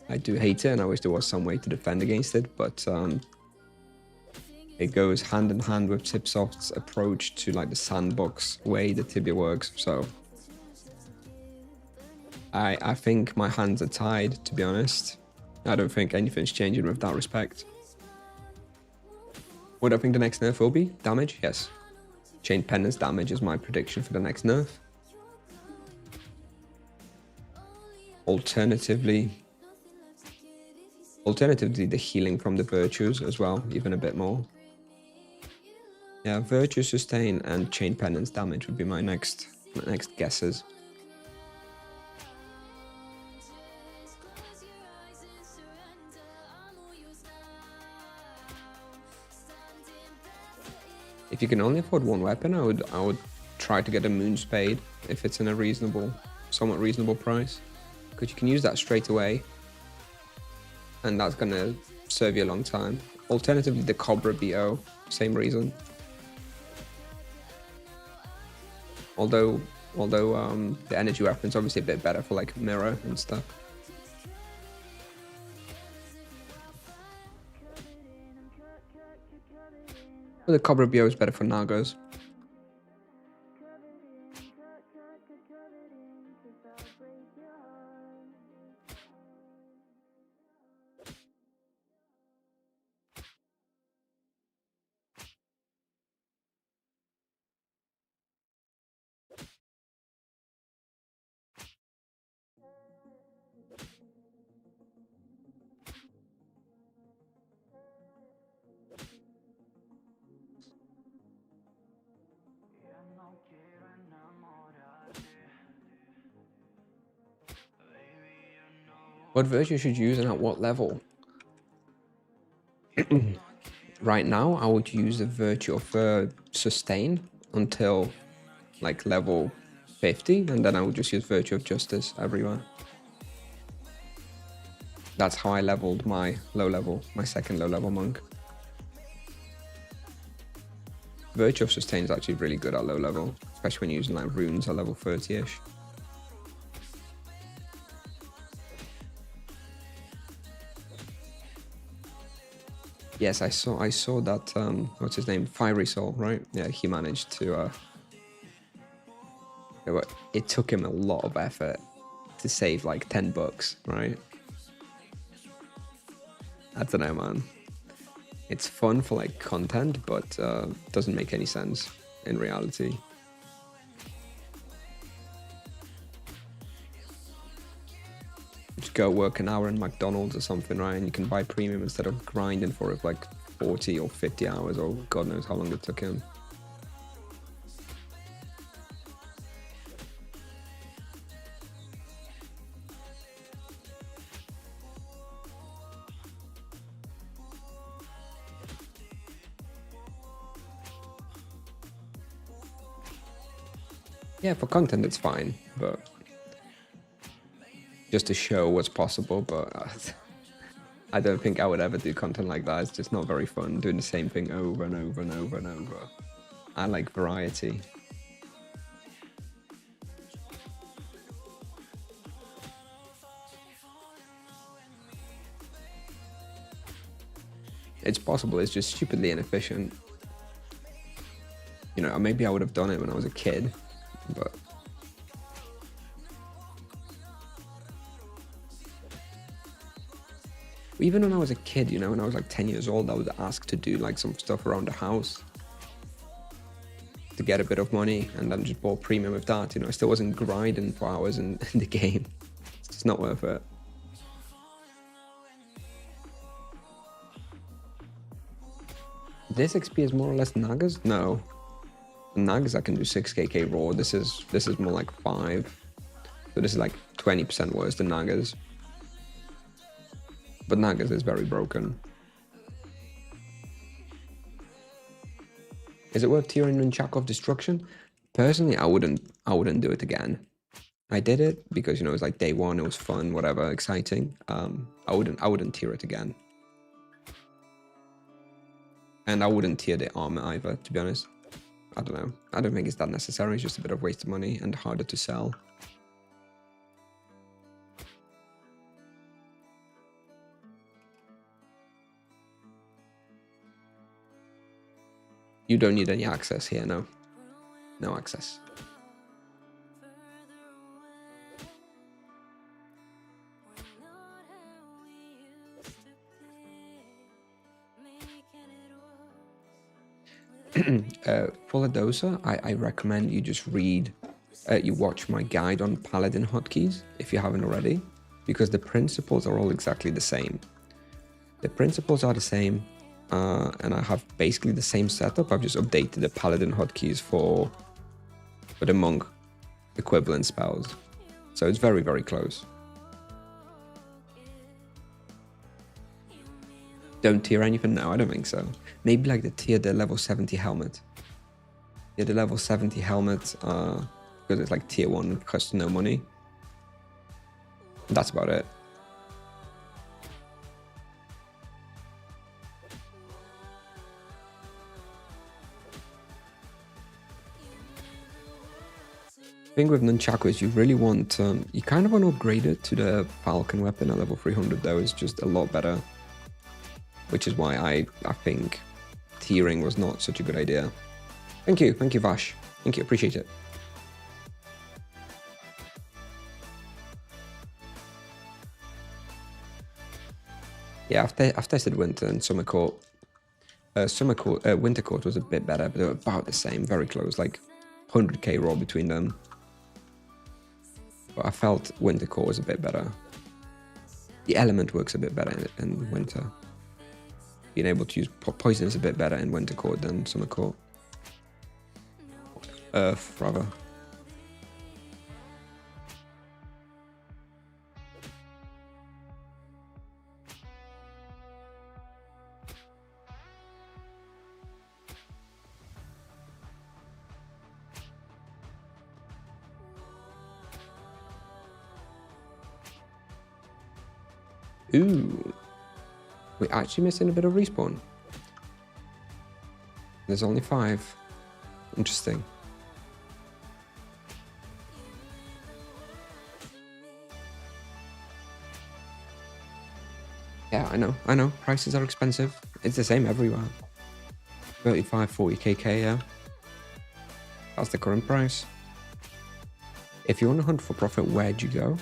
I do hate it, and I wish there was some way to defend against it, but it goes hand in hand with Tipsoft's approach to like the sandbox way that Tibia works. So I think my hands are tied, to be honest. I don't think anything's changing with that respect. What do I think the next nerf will be? Damage? Yes. Chain Pendant's damage is my prediction for the next nerf. Alternatively, the healing from the virtues as well, even a bit more. Yeah, Virtue Sustain and Chain Pendant's damage would be my next guesses. If you can only afford one weapon, I would try to get a Moon Spade if it's in a somewhat reasonable price, because you can use that straight away, and that's gonna serve you a long time. Alternatively, the Cobra BO, same reason. Although the energy weapon's obviously a bit better for like mirror and stuff. But the Cobra BO is better for Nagos. What virtue should you use and at what level? Right now, I would use the virtue of sustain until like level 50, and then I would just use virtue of justice everywhere. That's how I leveled my my second low level monk. Virtue of sustain is actually really good at low level, especially when you're using like runes at level 30-ish. Yes, I saw that, what's his name? Fiery Soul, right? Yeah, he managed to, it took him a lot of effort to save like 10 bucks, right? I don't know, man. It's fun for like content, but doesn't make any sense in reality. Just go work an hour in McDonald's or something, right? And you can buy premium instead of grinding for it for like 40 or 50 hours, or God knows how long it took him. Yeah, for content it's fine, but just to show what's possible, but I don't think I would ever do content like that. It's just not very fun doing the same thing over and over and over and over. I like variety. It's possible, it's just stupidly inefficient. You know, maybe I would have done it when I was a kid, but even when I was a kid, you know, when I was like 10 years old, I was asked to do like some stuff around the house to get a bit of money, and then just bought premium with that. You know, I still wasn't grinding for hours in the game. It's just not worth it. This XP is more or less Nagas? No. Nagas I can do 6kk raw. This is more like 5. So this is like 20% worse than Nagas. But Nagas is very broken. Is it worth tearing Nunchakov Destruction? Personally, I wouldn't do it again. I did it because, you know, it was like day one, it was fun, whatever, exciting. I wouldn't tier it again. And I wouldn't tier the armor either, to be honest. I don't know. I don't think it's that necessary. It's just a bit of waste of money and harder to sell. You don't need any access here, no. No access. For Ladosa, I recommend you just read, you watch my guide on Paladin hotkeys, if you haven't already, because the principles are all exactly the same. The principles are the same, and I have basically the same setup. I've just updated the Paladin hotkeys for the monk equivalent spells. So it's very, very close. Don't tier anything? No, I don't think so. Maybe like the level 70 helmet. Yeah, the level 70 helmet, because it's like tier 1 and costs no money. That's about it. The thing with Nunchaku is you really want, you kind of want to upgrade it to the Falcon weapon at level 300 though. It's just a lot better. Which is why I think tiering was not such a good idea. Thank you Vash. Thank you, appreciate it. Yeah, I've tested Winter and Summer Court. Winter Court was a bit better, but they were about the same, very close, like 100k raw between them. But I felt Winter Court was a bit better. The element works a bit better in Winter. Being able to use poison is a bit better in Winter Court than Summer Court. Earth, rather. Ooh. We're actually missing a bit of respawn. There's only 5. Interesting. Yeah, I know. Prices are expensive. It's the same everywhere. 35, 40 KK, yeah. That's the current price. If you want to hunt for profit, where'd you go?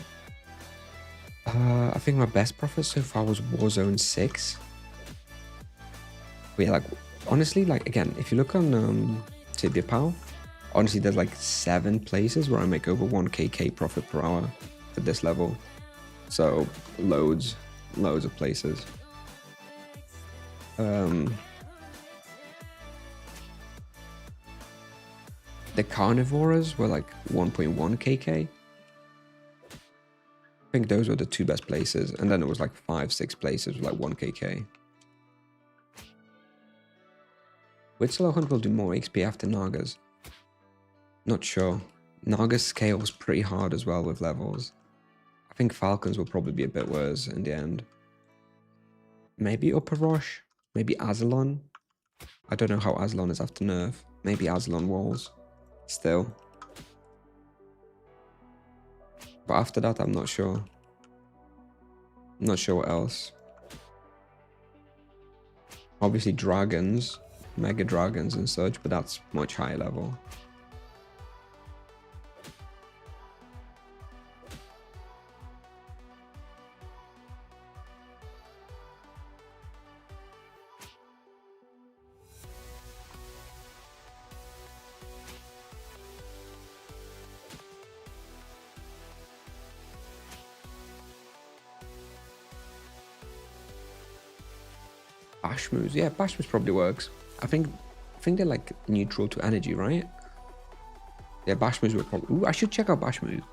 I think my best profit so far was Warzone 6. But yeah, like, honestly, like, again, if you look on Tibia, honestly, there's like 7 places where I make over 1 KK profit per hour at this level. So, loads of places. The carnivores were like 1.1 KK. I think those were the 2 best places, and then it was like 5-6 places with like 1 KK. Which solo hunt will do more XP after Nagas? Not sure. Nagas scales pretty hard as well with levels. I think Falcons will probably be a bit worse in the end. Maybe Upper Rosh? Maybe Azalon? I don't know how Azalon is after nerf. Maybe Azalon walls. Still. But after that, I'm not sure. I'm not sure what else. Obviously dragons, mega dragons and such, but that's much higher level. Bash moves, yeah, bash moves probably works. I think they're like neutral to energy, right? Yeah, bash moves will probably. Ooh, I should check out bash moves.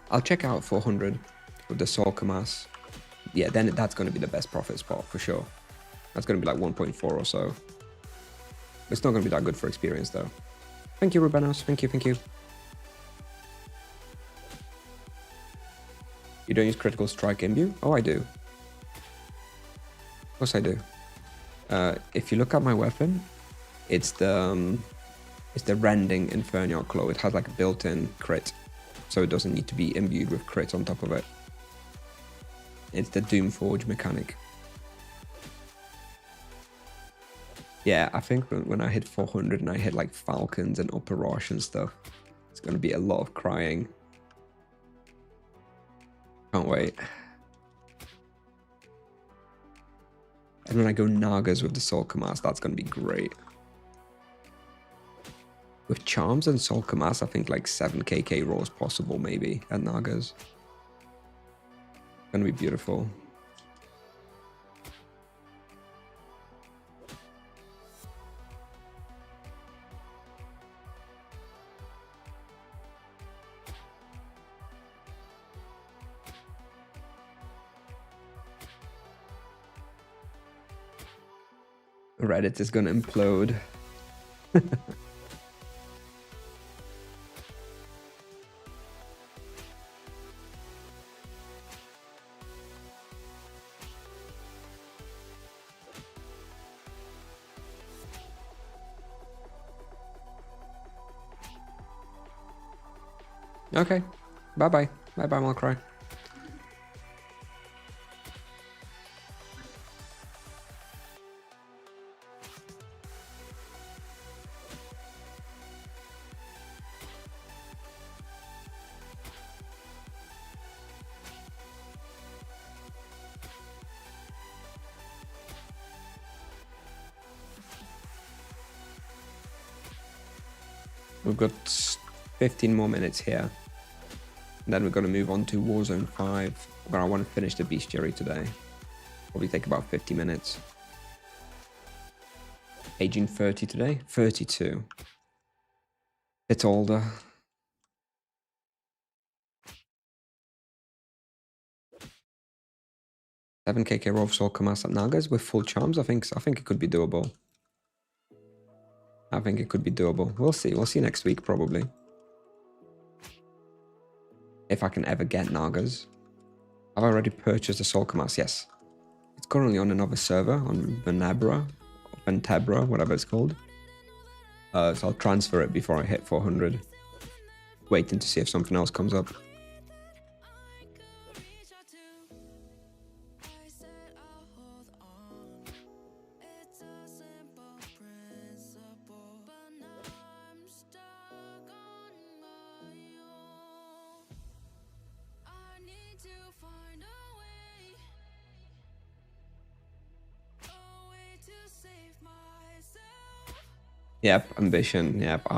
I'll check out 400 with the Sorka mass. Yeah, then that's going to be the best profit spot for sure. That's going to be like 1.4 or so. It's not going to be that good for experience though. Thank you, Rubenos. Thank you. You don't use critical strike imbue? Oh, I do. Of course I do. If you look at my weapon, it's the Rending Inferno Claw. It has like a built-in crit, so it doesn't need to be imbued with crit on top of it. It's the Doomforge mechanic. Yeah, I think when I hit 400 and I hit like Falcons and Upper Rosh and stuff, it's going to be a lot of crying. Can't wait. And when I go Nagas with the Soul Kamas, that's going to be great. With Charms and Soul Kamas, I think like 7 KK rolls possible maybe at Nagas. Going to be beautiful. Reddit is going to implode. Okay. Bye-bye. Bye-bye, Malcry. We've got 15 more minutes here. Then we're going to move on to Warzone 5, where I want to finish the bestiary today. Probably take about 50 minutes. Aging 30 today? 32. Bit older. Seven KK roll Soul Kamas at Nagas with full charms. I think it could be doable. I think it could be doable. We'll see. We'll see next week probably. If I can ever get Nagas. I've already purchased the Soul Mask, yes. It's currently on another server, on Ventebra, whatever it's called. So I'll transfer it before I hit 400. Waiting to see if something else comes up. Yep, ambition. Yep,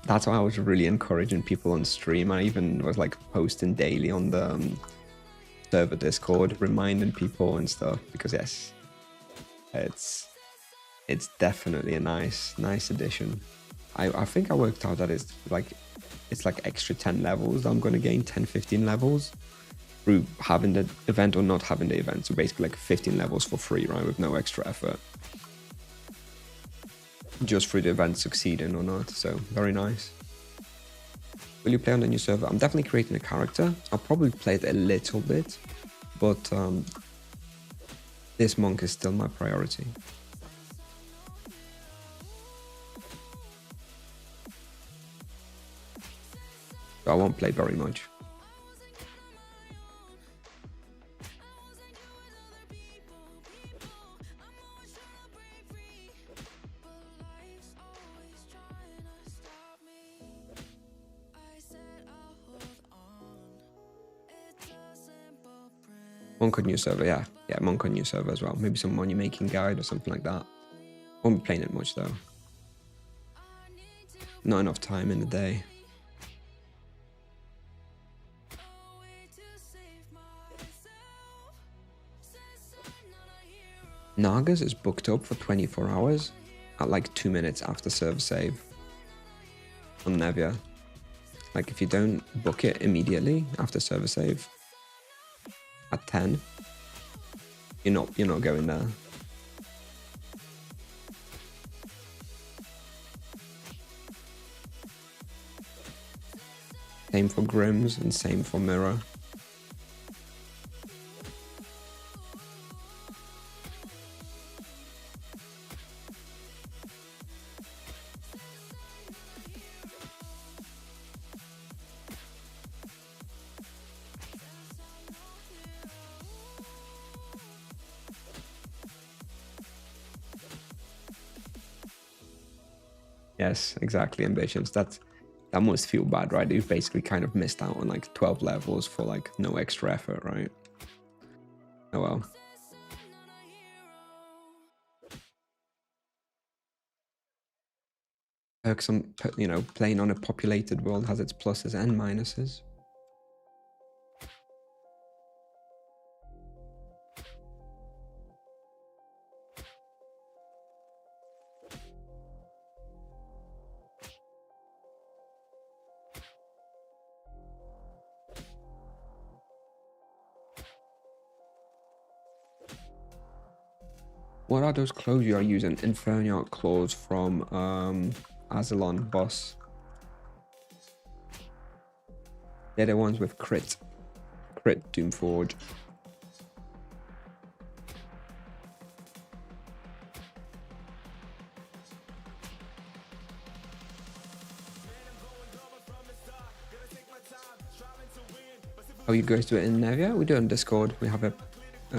that's why I was really encouraging people on stream. I even was like posting daily on the server Discord, reminding people and stuff, because yes, it's definitely a nice addition. I think I worked out that it's like extra 10 levels that I'm going to gain, 10-15 levels through having the event or not having the event. So basically like 15 levels for free, right, with no extra effort, just through the event succeeding or not. So very nice. Will you play on the new server? I'm definitely creating a character. I'll probably play it a little bit, but this monk is still my priority. So I won't play very much. Monk on new server, yeah, Monk on new server as well. Maybe some money making guide or something like that. Won't be playing it much though. Not enough time in the day. Nagas is booked up for 24 hours at like 2 minutes after server save on Nevia. Like if you don't book it immediately after server save at 10, you're not going there. Same for Grims and same for Mirror. Yes, exactly, ambitions. That must feel bad, right? You've basically kind of missed out on like 12 levels for like no extra effort, right? Oh well. Some, playing on a populated world has its pluses and minuses. What are those clothes you are using? Inferno claws from Azalon boss. They're the ones with crit Doomforge. Oh, you guys do it in Nevia? We do it on Discord. We have a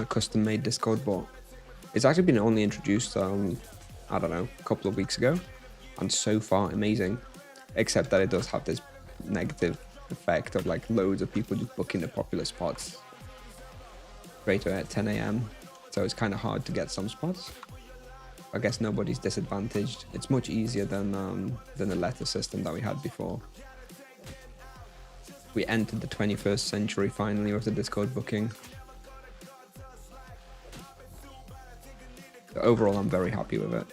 custom-made Discord bot. It's actually been only introduced, I don't know, a couple of weeks ago. And so far, amazing. Except that it does have this negative effect of like loads of people just booking the popular spots straight away at 10 AM. So it's kind of hard to get some spots. I guess nobody's disadvantaged. It's much easier than the letter system that we had before. We entered the 21st century finally with the Discord booking. So overall, I'm very happy with it.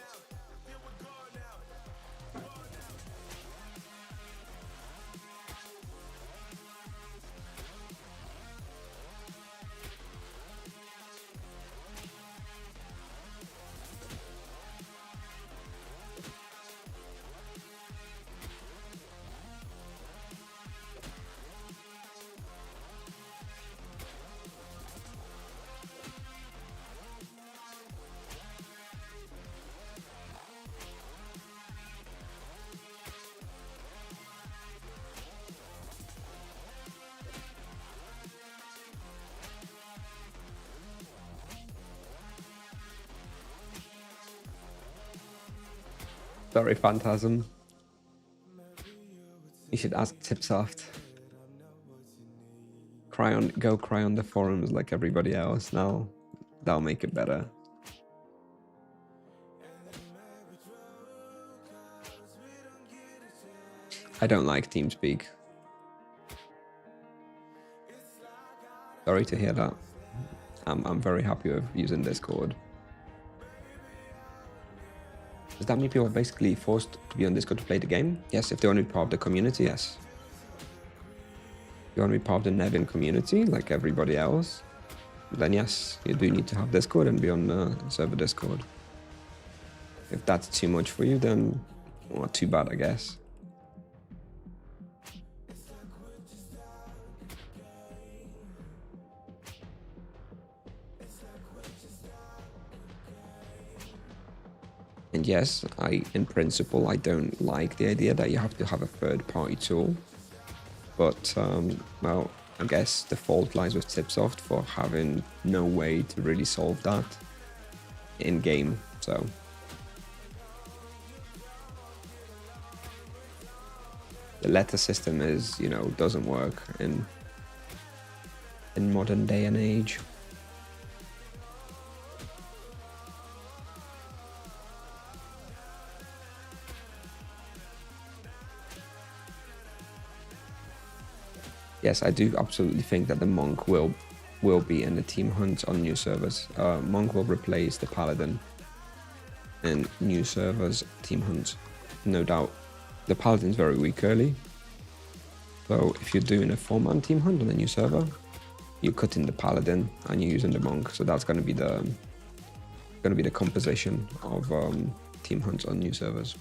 Sorry, Phantasm. You should ask Tipsoft. Go cry on the forums like everybody else. Now that'll make it better. I don't like TeamSpeak. Sorry to hear that. I'm very happy with using Discord. Does that mean people are basically forced to be on Discord to play the game? Yes, if they want to be part of the community, yes. If you want to be part of the Nevin community, like everybody else, then yes, you do need to have Discord and be on the server Discord. If that's too much for you, then not too bad, I guess. And yes, in principle, I don't like the idea that you have to have a third-party tool. But, well, I guess the fault lies with Tipsoft for having no way to really solve that in-game, so. The letter system is, you know, doesn't work in modern day and age. Yes, I do absolutely think that the Monk will be in the team hunt on new servers. Monk will replace the Paladin in new servers team hunt, no doubt. The Paladin's very weak early, so if you're doing a 4-man team hunt on a new server, you're cutting the Paladin and you're using the Monk. So that's going to be the composition of team hunts on new servers.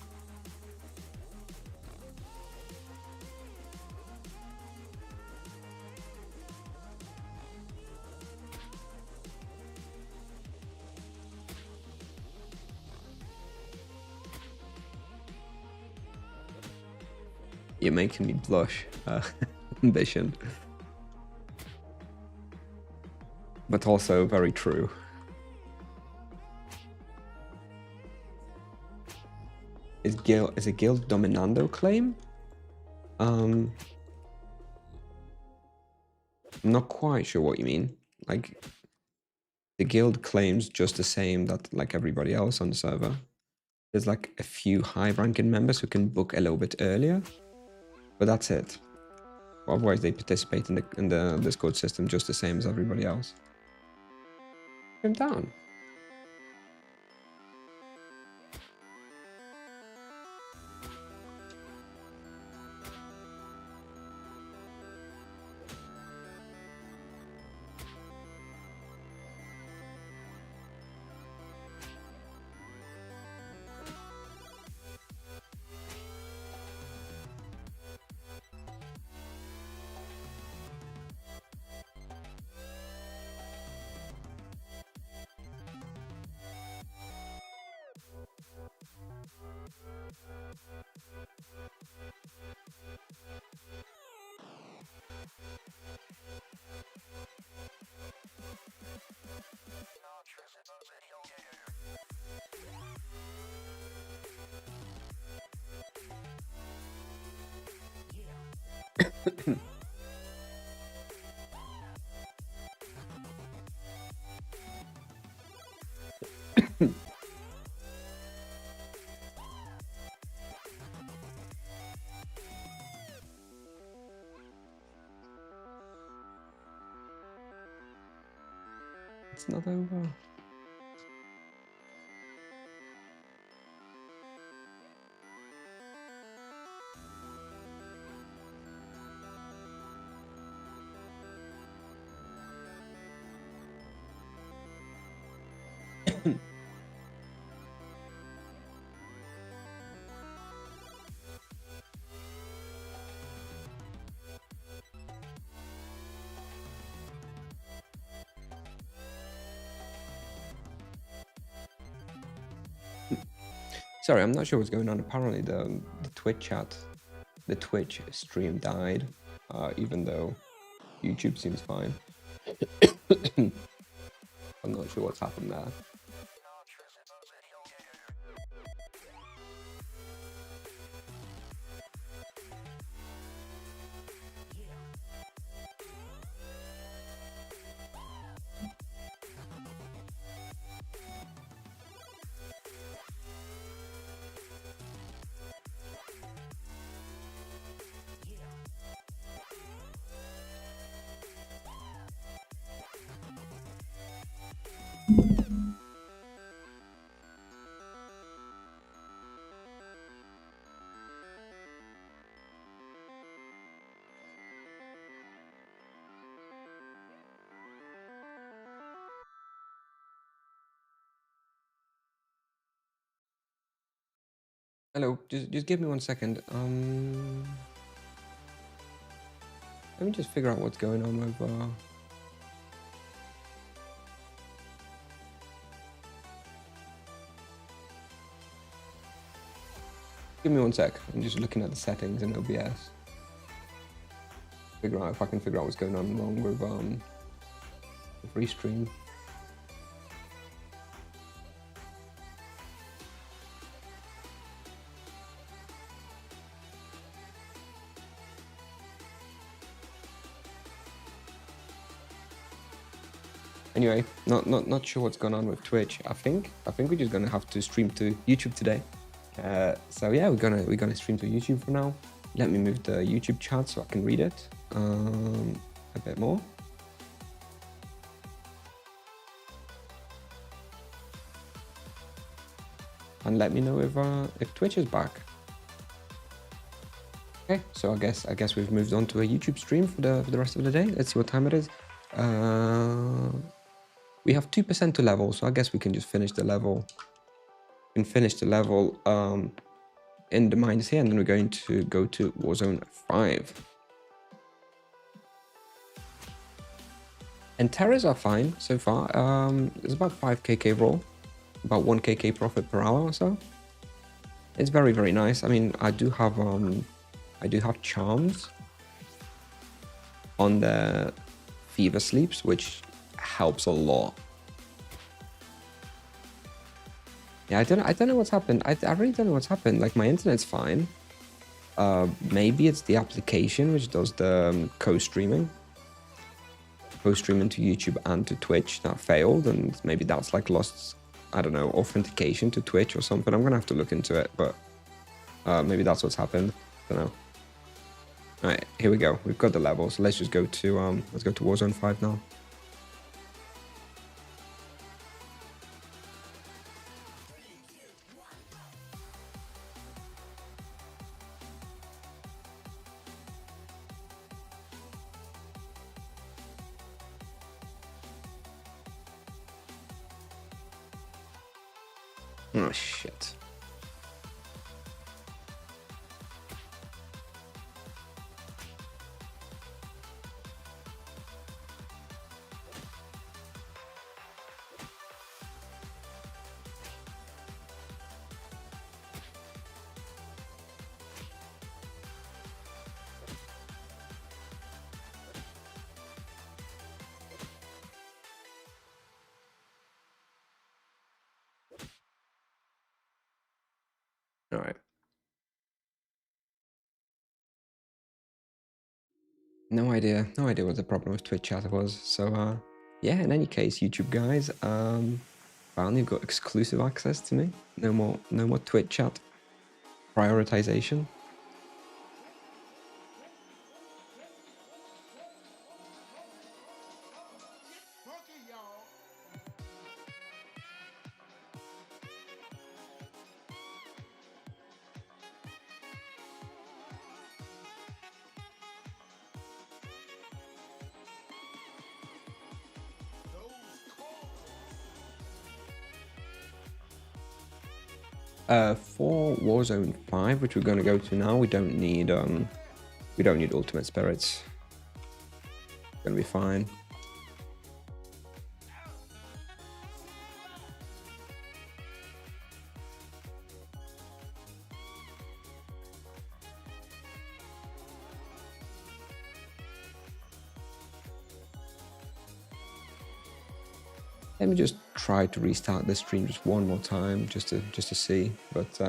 You're making me blush, Ambition. But also very true. Is a guild dominando claim? I'm not quite sure what you mean. Like, the guild claims just the same that like everybody else on the server. There's like a few high-ranking members who can book a little bit earlier, but that's it. Otherwise, they participate in the Discord system just the same as everybody else. Him down. It's not over. Sorry, I'm not sure what's going on. Apparently the Twitch stream died, even though YouTube seems fine. I'm not sure what's happened there. Hello, just give me 1 second. Let me just figure out what's going on with Give me 1 sec. I'm just looking at the settings in OBS. Figure out if I can figure out what's going on wrong with Restream. Anyway, not sure what's going on with Twitch. I think we're just gonna have to stream to YouTube today. So yeah, we're gonna stream to YouTube for now. Let me move the YouTube chat so I can read it a bit more. And let me know if Twitch is back. Okay, so I guess we've moved on to a YouTube stream for the rest of the day. Let's see what time it is. We have 2% to level, so I guess we can just finish the level. We can finish the level in the mines here, and then we're going to go to Warzone 5. And Terras are fine so far. It's about 5kk roll, about 1kk profit per hour or so. It's very, very nice. I mean, I do have charms on the Terra Sleeps, which helps a lot. Yeah, I don't know what's happened. I really don't know what's happened. Like, my internet's fine. Maybe it's the application which does the co-streaming to YouTube and to Twitch that failed, and maybe that's like lost, I don't know, authentication to Twitch or something. I'm gonna have to look into it, but maybe that's what's happened. I don't know. All right, here we go. We've got the levels. Let's just go to Warzone 5 now. Oh shit. All right. No idea what the problem with Twitch chat was. So yeah, in any case, YouTube guys, finally got exclusive access to me. No more Twitch chat prioritization. For Warzone 5, which we're going to go to now, we don't need ultimate spirits. It's gonna be fine. Let me just try to restart this stream just one more time, just to see. But